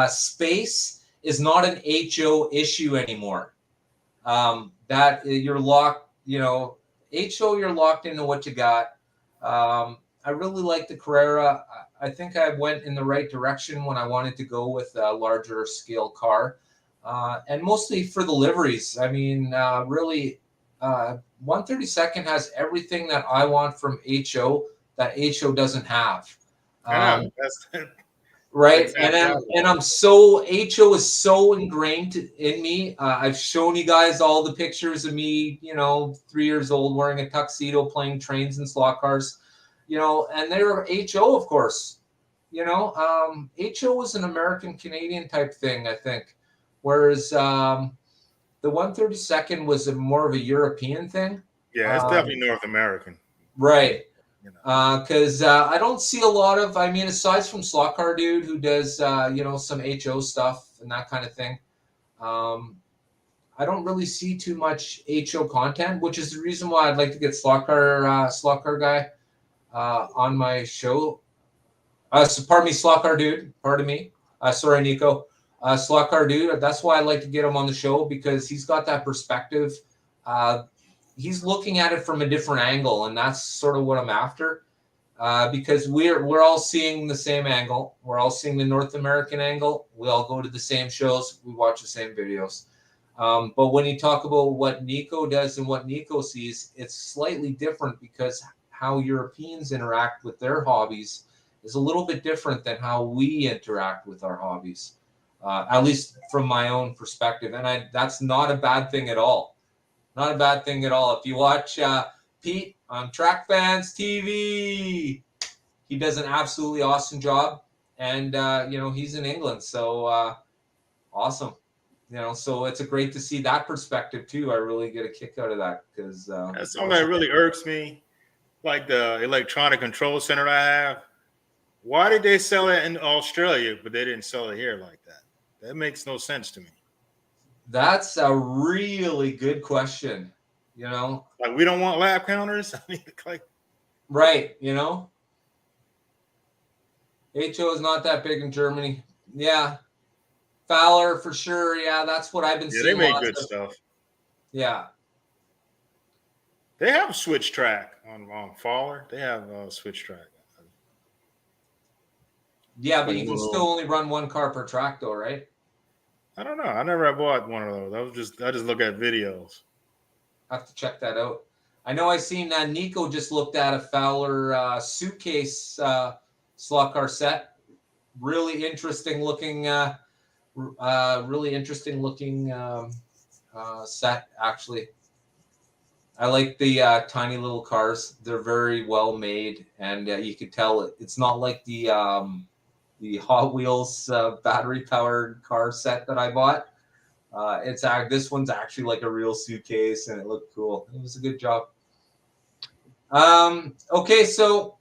B: space is not an HO issue anymore. That you're locked, HO, you're locked into what you got. I really like the Carrera. I think I went in the right direction when I wanted to go with a larger scale car. And mostly for the liveries. I mean, really, 132nd has everything that I want from HO that HO doesn't have. Right. And I'm so, HO is so ingrained in me. I've shown you guys all the pictures of me, 3 years old wearing a tuxedo, playing trains and slot cars, and they're HO, of course, HO was an American Canadian type thing, I think. Whereas the 132nd was more of a European thing.
D: Yeah, it's definitely North American.
B: Right. Because I don't see a lot of, aside from Slot Car Dude who does, some HO stuff and that kind of thing, I don't really see too much HO content, which is the reason why I'd like to get Slot Car Guy on my show. Pardon me, Slot Car Dude. Pardon me. Sorry, Nico. Slot Car Dude. That's why I'd like to get him on the show because he's got that perspective. He's looking at it from a different angle, and that's sort of what I'm after. Because we're all seeing the same angle. We're all seeing the North American angle. We all go to the same shows. We watch the same videos. But when you talk about what Nico does and what Nico sees, it's slightly different because how Europeans interact with their hobbies is a little bit different than how we interact with our hobbies, at least from my own perspective. And that's not a bad thing at all. Not a bad thing at all. If you watch Pete on Track Fans TV, he does an absolutely awesome job. And, he's in England. So awesome. So it's a great to see that perspective too. I really get a kick out of that because
D: That's something that really irks me. Like the electronic control center I have. Why did they sell it in Australia, but they didn't sell it here like that? That makes no sense to me.
B: That's a really good question.
D: Like we don't want lap counters. I mean, like
B: Right. HO is not that big in Germany. Yeah. Fowler for sure. Yeah, that's what I've been
D: yeah, they
B: seeing
D: make
B: lots
D: good
B: of.
D: stuff.
B: Yeah.
D: They have switch track on Fowler. They have switch track.
B: Yeah, but
D: Like
B: you
D: a
B: can
D: little.
B: still only run one car per track though, right?
D: I don't know. I never bought one of those. I just look at videos.
B: I have to check that out. I know I seen Nico just looked at a Fowler suitcase slot car set. Really interesting looking set actually. I like the tiny little cars. They're very well made, and you could tell it's not like the Hot Wheels battery powered car set that I bought. This one's actually like a real suitcase, and it looked cool. It was a good job. Okay, so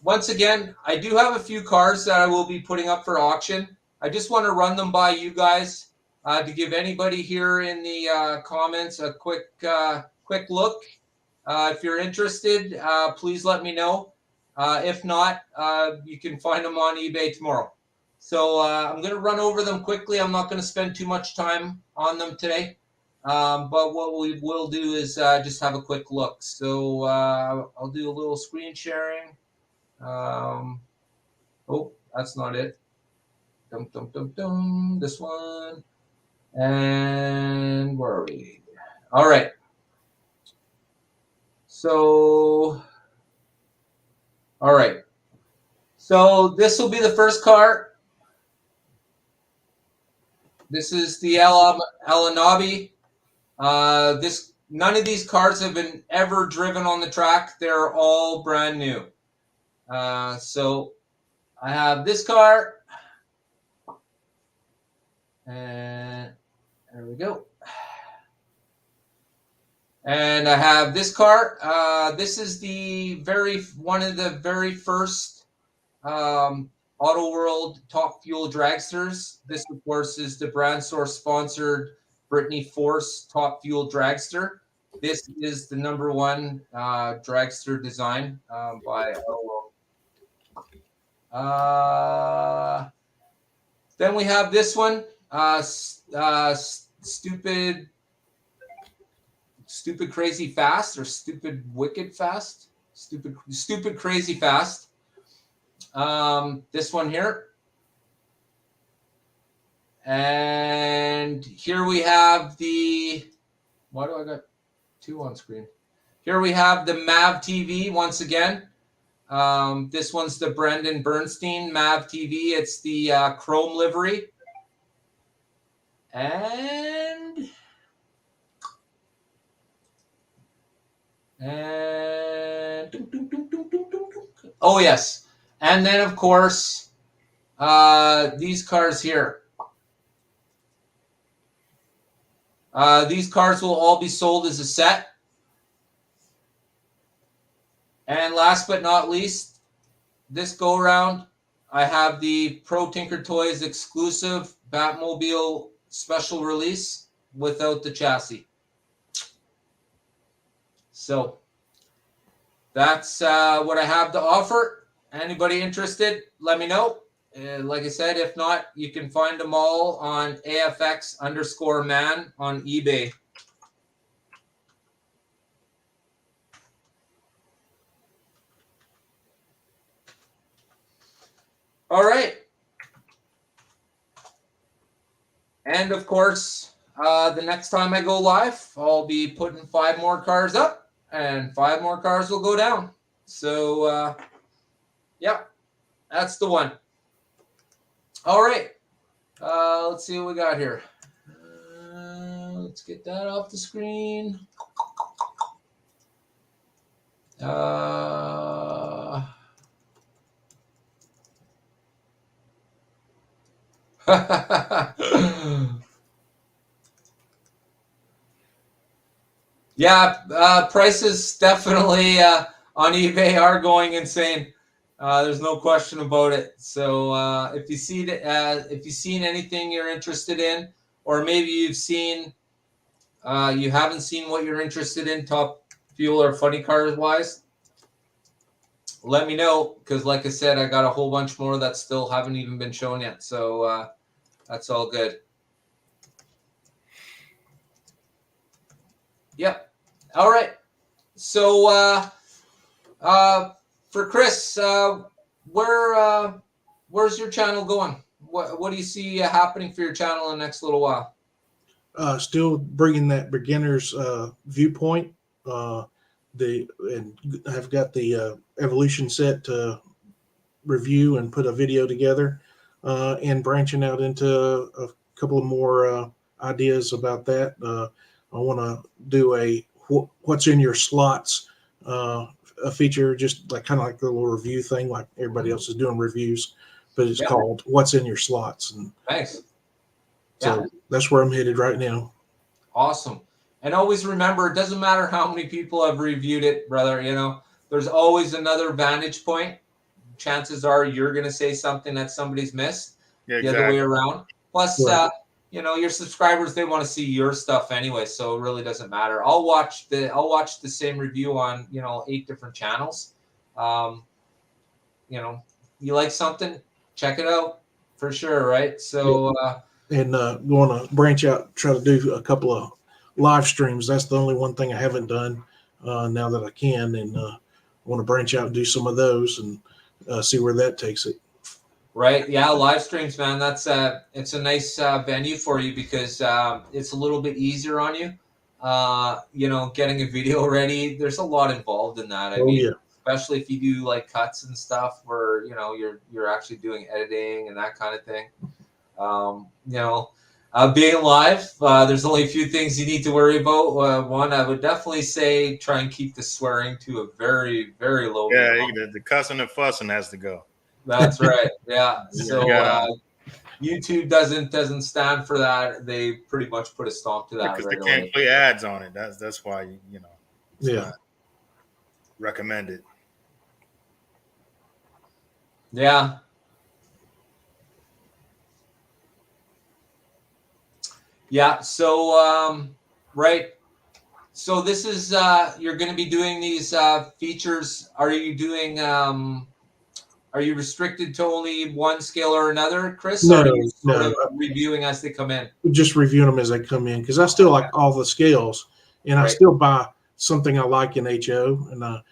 B: once again, I do have a few cars that I will be putting up for auction. I just want to run them by you guys to give anybody here in the comments a quick look. If you're interested, please let me know. If not, you can find them on eBay tomorrow. So I'm going to run over them quickly. I'm not going to spend too much time on them today. But what we will do is just have a quick look. So I'll do a little screen sharing. Oh, that's not it. Dum, dum, dum, dum. This one. And where are we? All right. So, all right. So this will be the first car. This is the Elanabi. None of these cars have been ever driven on the track. They're all brand new. So I have this car, and there we go. And I have this car. This is one of the very first Auto World Top Fuel dragsters. This, of course, is the brand source sponsored Brittany Force Top Fuel dragster. This is the #1 dragster design by Auto World. Then we have this one, stupid crazy fast, or stupid wicked fast, stupid crazy fast. This one here. And here we have why do I got two on screen? Here we have the MAV TV once again. This one's the Brendan Bernstein MAV TV. It's the chrome livery. And oh yes. And then of course these cars here. These cars will all be sold as a set. And last but not least, this go around, I have the Pro Tinker Toys exclusive Batmobile special release without the chassis. So that's what I have to offer. Anybody interested, let me know. Like I said, if not, you can find them all on AFX_man on eBay. All right. And of course, the next time I go live, I'll be putting 5 more cars up and 5 more cars will go down. So, yeah, that's the one. All right. Let's see what we got here. Let's get that off the screen. Yeah, prices definitely on eBay are going insane. There's no question about it. So if you've seen anything you're interested in, or maybe you haven't seen what you're interested in, Top Fuel or Funny Cars wise, let me know, because like I said, I got a whole bunch more that still haven't even been shown yet. So that's all good. Yep. All right. So for Chris, where's your channel going? What do you see happening for your channel in the next little while?
C: Still bringing that beginner's viewpoint. And I've got the evolution set to review and put a video together, and branching out into a couple of more ideas about that. I want to do a what's in your slots a feature, just like kind of like a little review thing, like everybody else is doing reviews, but it's called What's in Your Slots. And
B: nice.
C: So that's where I'm headed right now.
B: Awesome. And always remember, it doesn't matter how many people have reviewed it, brother. You know, there's always another vantage point. Chances are you're going to say something that somebody's missed.
D: Yeah,
B: the other way around. Plus, you know, your subscribers, they want to see your stuff anyway, so it really doesn't matter. I'll watch the same review on, 8 different channels. You know, you like something, check it out for sure, right? So
C: and going to branch out, try to do a couple of live streams. That's the only one thing I haven't done now that I can, and I want to branch out and do some of those and see where that takes it.
B: Right. Yeah. Live streams, man. That's it's a nice venue for you, because it's a little bit easier on you. Getting a video ready. There's a lot involved in that. I mean, especially if you do like cuts and stuff where, you're actually doing editing and that kind of thing. Being live, there's only a few things you need to worry about. One, I would definitely say try and keep the swearing to a very, very low level.
D: Yeah, the cussing and fussing has to go.
B: That's right. Yeah. So YouTube doesn't stand for that. They pretty much put a stop to that.
D: Because they can't play ads on it. That's why it's not recommended.
B: Yeah. Yeah. So right. So this is you're going to be doing these features. Are you doing? Are you restricted to only one scale or another, Chris?
C: No,
B: or are you sort of reviewing as they come in?
C: Just reviewing them as they come in, because I still like all the scales, and I still buy something I like in HO. And I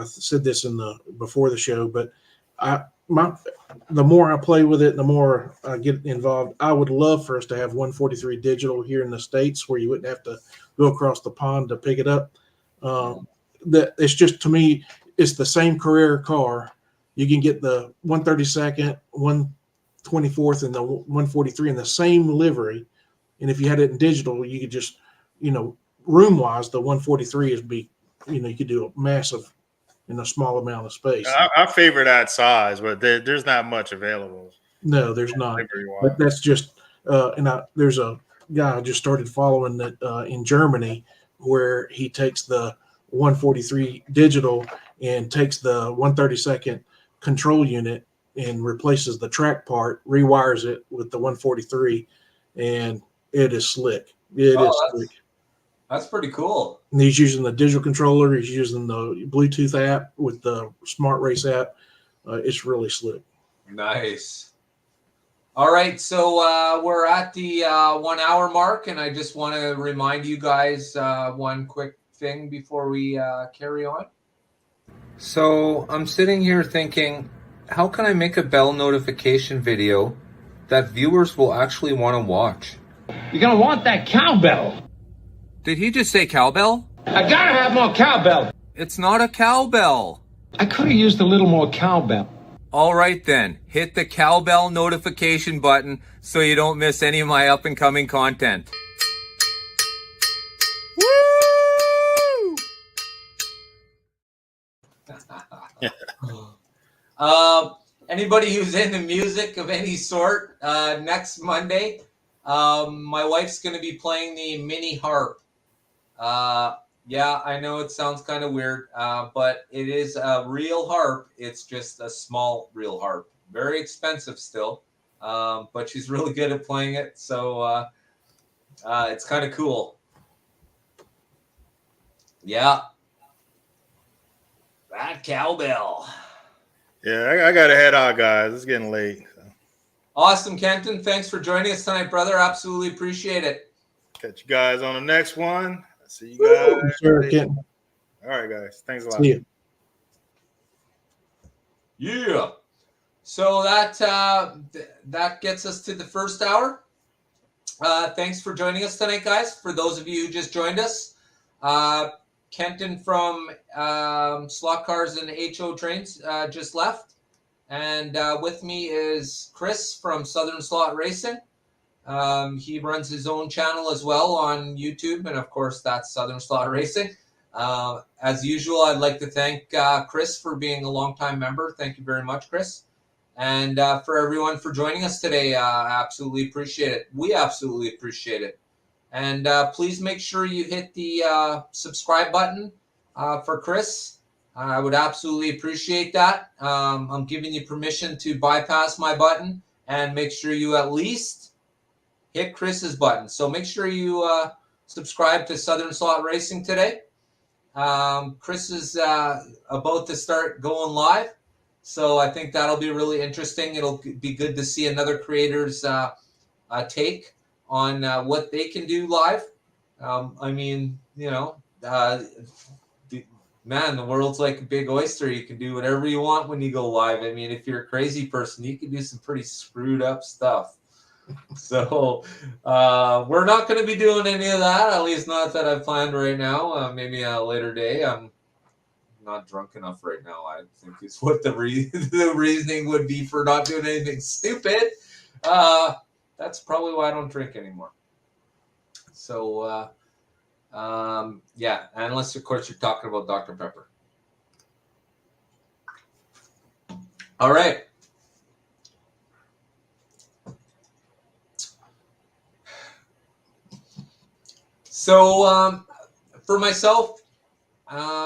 C: said this before the show, but the more I play with it, the more I get involved. I would love for us to have 143 digital here in the States, where you wouldn't have to go across the pond to pick it up. That it's just, to me, it's the same Carrera car. You can get the 132nd, 124th, and the 143 in the same livery. And if you had it in digital, you could just, room wise, the 143 is you could do a massive in a small amount of space.
D: I favor that size, but there's not much available.
C: No, there's not. But that's just, there's a guy I just started following that in Germany, where he takes the 143 digital and takes the 132nd control unit and replaces the track part, rewires it with the 143, and it is slick. It is slick.
B: That's pretty cool.
C: And he's using the digital controller. He's using the Bluetooth app with the Smart Race app. It's really slick.
B: Nice. All right, so we're at the 1 hour mark, and I just want to remind you guys one quick thing before we carry on. So I'm sitting here thinking, how can I make a bell notification video that viewers will actually want to watch?
E: You're going to want that cowbell.
B: Did he just say cowbell?
E: I got to have more cowbell.
B: It's not a cowbell.
E: I could have used a little more cowbell.
B: All right then, hit the cowbell notification button so you don't miss any of my up and coming content. Anybody who's into music of any sort, next Monday, my wife's going to be playing the mini harp. Yeah, I know it sounds kind of weird, but it is a real harp. It's just a small real harp. Very expensive still, but she's really good at playing it. So it's kind of cool. Yeah. That cowbell.
D: Yeah, I got to head out, guys. It's getting late. So.
B: Awesome, Kenton. Thanks for joining us tonight, brother. Absolutely appreciate it.
D: Catch you guys on the next one. See you guys.
C: Sure, Kenton.
D: All right, guys. Thanks a lot.
C: See you.
B: Yeah. So that gets us to the first hour. Thanks for joining us tonight, guys. For those of you who just joined us, Kenton from Slot Cars and HO Trains just left. And with me is Chris from Southern Slot Racing. He runs his own channel as well on YouTube. And, of course, that's Southern Slot Racing. As usual, I'd like to thank Chris for being a longtime member. Thank you very much, Chris. And for everyone for joining us today, I absolutely appreciate it. We absolutely appreciate it. And please make sure you hit the subscribe button for Chris. I would absolutely appreciate that. I'm giving you permission to bypass my button and make sure you at least hit Chris's button. So make sure you subscribe to Southern Slot Racing today. Chris is about to start going live. So I think that'll be really interesting. It'll be good to see another creator's take on what they can do live. I mean, you know, man, the world's like a big oyster. You can do whatever you want when you go live. I mean, if you're a crazy person, you can do some pretty screwed up stuff. So we're not going to be doing any of that, at least not that I've planned right now. Maybe a later day. I'm not drunk enough right now, I think is what the reasoning would be for not doing anything stupid. That's probably why I don't drink anymore. So, yeah, unless, of course, you're talking about Dr. Pepper. All right. So, for myself,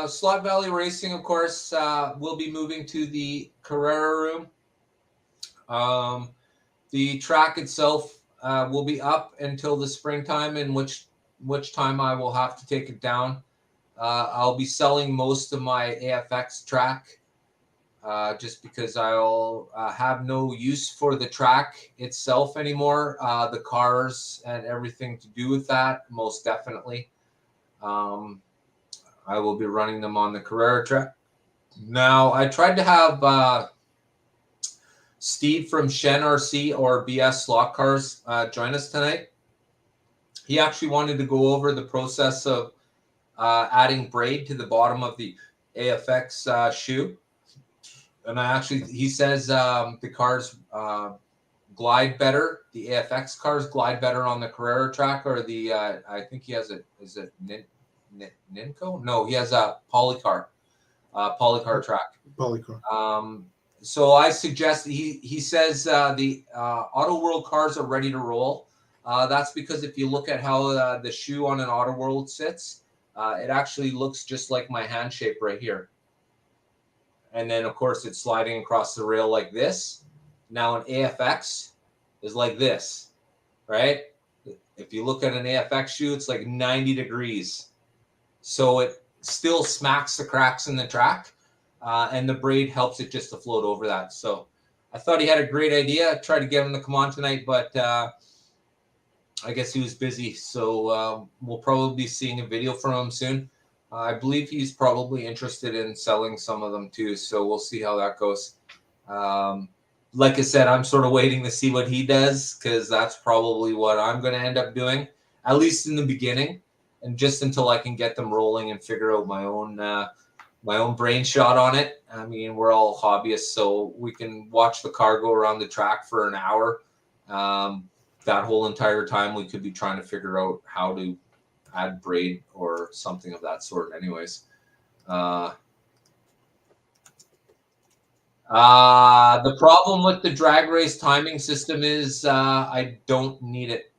B: Slot Valley Racing, of course, will be moving to the Carrera room. The track itself will be up until the springtime, in which time I will have to take it down. I'll be selling most of my AFX track just because I'll have no use for the track itself anymore. The cars and everything to do with that, most definitely. I will be running them on the Carrera track. Now, I tried to have Steve from Shen RC or BS Slot Cars join us tonight. He actually wanted to go over the process of adding braid to the bottom of the AFX shoe. And he says the cars glide better. The AFX cars glide better on the Carrera track, or the I think he has is it Ninco? No, he has a Polycar track.
C: Polycar.
B: So I suggest he says the Auto World cars are ready to roll. That's because if you look at how the shoe on an Auto World sits, it actually looks just like my hand shape right here. And then, of course, it's sliding across the rail like this. Now, an AFX is like this, right? If you look at an AFX shoe, it's like 90 degrees. So it still smacks the cracks in the track, and the braid helps it just to float over that. So I thought he had a great idea. I tried to get him to come on tonight, but I guess he was busy. So we'll probably be seeing a video from him soon. I believe he's probably interested in selling some of them too. So we'll see how that goes. Like I said, I'm sort of waiting to see what he does, because that's probably what I'm going to end up doing, at least in the beginning, and just until I can get them rolling and figure out my own brain shot on it. I mean, we're all hobbyists, so we can watch the car go around the track for an hour. That whole entire time, we could be trying to figure out how to add braid or something of that sort. Anyways, the problem with the drag race timing system is I don't need it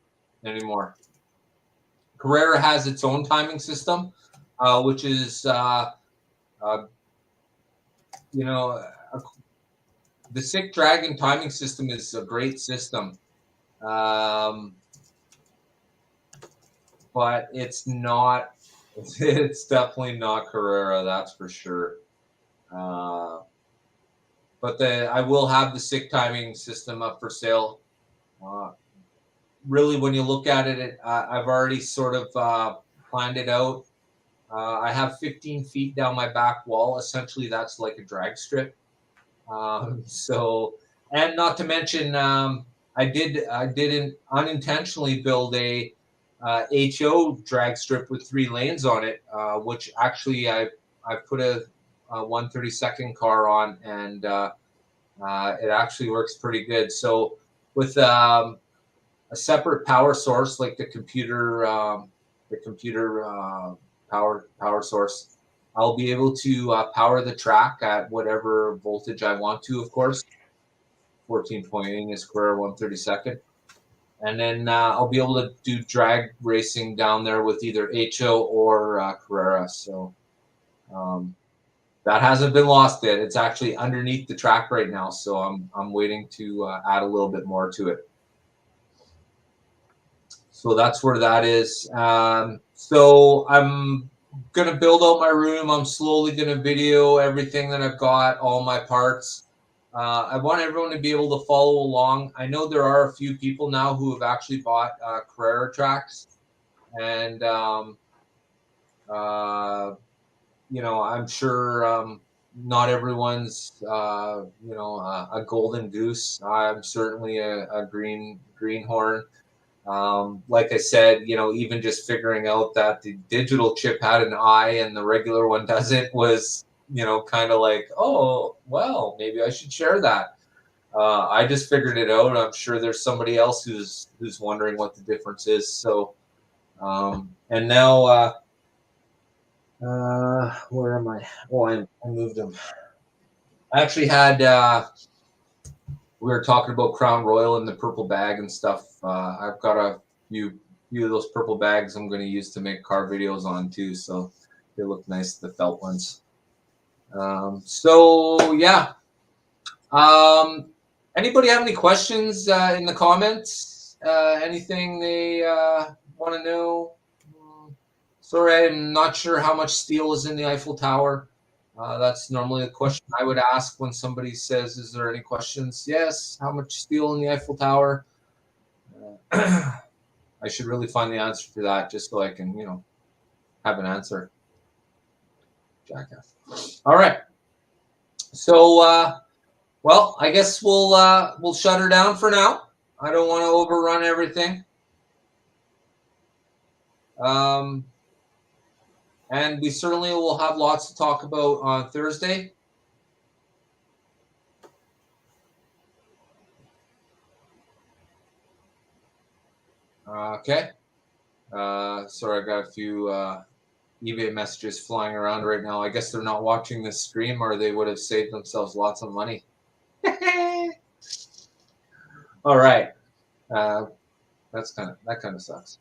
B: anymore. Carrera has its own timing system, which is, you know, the Sick Dragon timing system is a great system. But it's not, it's definitely not Carrera, that's for sure. But I will have the Sick timing system up for sale. Really, when you look at it, I've already sort of planned it out. I have 15 feet down my back wall. Essentially, that's like a drag strip. So, and not to mention, I didn't unintentionally build a HO drag strip with 3 lanes on it, which actually I put a 132nd car on, and it actually works pretty good. So with a separate power source like the computer power source, I'll be able to power the track at whatever voltage I want to, of course. 14.8 is Carrera 132nd. And then I'll be able to do drag racing down there with either HO or Carrera. So that hasn't been lost yet. It's actually underneath the track right now. So I'm waiting to add a little bit more to it. So that's where that is. So I'm going to build out my room. I'm slowly going to video everything that I've got, all my parts. I want everyone to be able to follow along. I know there are a few people now who have actually bought Carrera tracks, and you know, I'm sure not everyone's you know, a golden goose. I'm certainly a greenhorn. Like I said, you know, even just figuring out that the digital chip had an eye and the regular one doesn't was, you know, kind of like, oh, well, maybe I should share that. I just figured it out. I'm sure there's somebody else who's wondering what the difference is. So, and now, where am I? Oh, I moved them. I actually had, we were talking about Crown Royal and the purple bag and stuff. I've got a few of those purple bags I'm going to use to make car videos on too. So they look nice, the felt ones. So yeah. Anybody have any questions in the comments? Anything they want to know? Sorry, I'm not sure how much steel is in the Eiffel Tower. That's normally the question I would ask when somebody says, is there any questions? Yes. How much steel in the Eiffel Tower? I should really find the answer to that just so I can, you know, have an answer. Jackass. All right. So, well, I guess we'll shut her down for now. I don't want to overrun everything. And we certainly will have lots to talk about on Thursday. Okay. Sorry, I got a few eBay messages flying around right now. I guess they're not watching this stream, or they would have saved themselves lots of money. All right. That kind of sucks.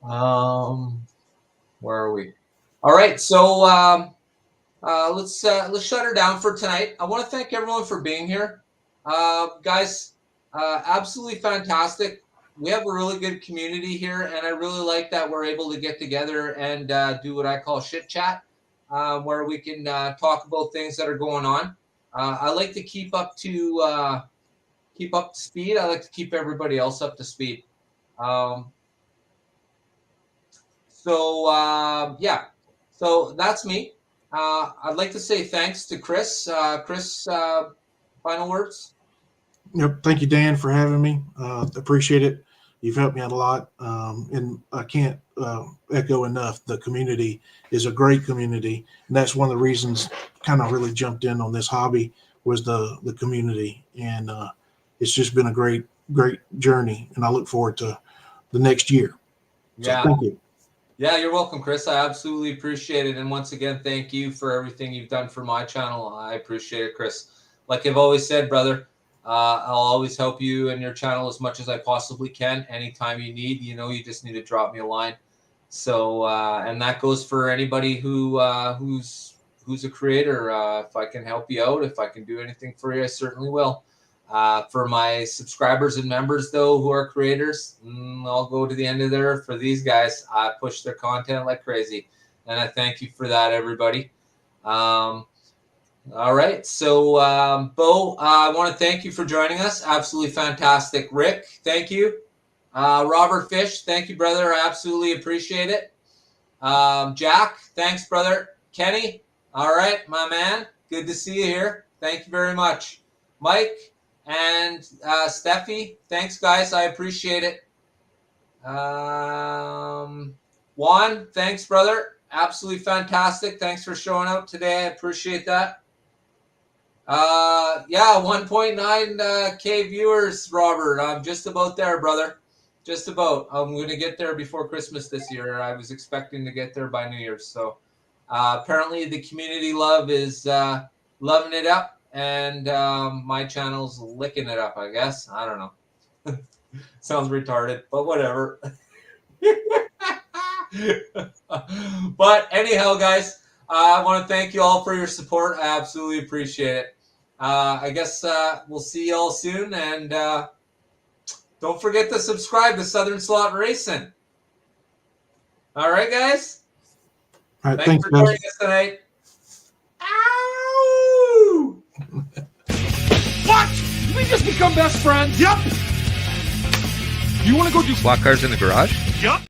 B: Where are we? All right. So let's shut her down for tonight. I want to thank everyone for being here, guys. Absolutely fantastic. We have a really good community here, and I really like that we're able to get together and do what I call shit chat, where we can talk about things that are going on. I like to keep up to speed. I like to keep everybody else up to speed. Yeah, so that's me. I'd like to say thanks to Chris. Chris, final words?
C: Yep. Thank you, Dan, for having me. Appreciate it. You've helped me out a lot. And I can't echo enough. The community is a great community. And that's one of the reasons kind of really jumped in on this hobby was the community. And it's just been a great journey. And I look forward to the next year. So
B: Yeah.
C: thank you.
B: Yeah, you're welcome, Chris. I absolutely appreciate it. And once again, thank you for everything you've done for my channel. I appreciate it, Chris. Like I've always said, brother, I'll always help you and your channel as much as I possibly can. Anytime you need, you know, you just need to drop me a line. So, and that goes for anybody who's a creator. If I can help you out, if I can do anything for you, I certainly will. For my subscribers and members, though, who are creators, I'll go to the end of there. For these guys, I push their content like crazy, and I thank you for that, everybody. All right, so Bo, I want to thank you for joining us. Absolutely fantastic. Rick, thank you. Robert Fish, thank you, brother. I absolutely appreciate it. Jack, thanks, brother. Kenny, all right, my man. Good to see you here. Thank you very much. Mike and Steffi, thanks, guys. I appreciate it. Juan, thanks, brother. Absolutely fantastic. Thanks for showing up today. I appreciate that. Yeah, 1.9K viewers, Robert. I'm just about there, brother. Just about. I'm going to get there before Christmas this year. I was expecting to get there by New Year's. So apparently the community love is loving it up. And my channel's licking it up, I guess. I don't know. Sounds retarded, but whatever. But anyhow, guys, I want to thank you all for your support. I absolutely appreciate it. I guess we'll see you all soon. And don't forget to subscribe to Southern Slot Racing. All right, guys?
C: All right,
B: Thanks for joining us tonight. Ow!
E: What? Did we just become best friends? Yup. You want to go do
F: Slot cars in the garage?
E: Yup.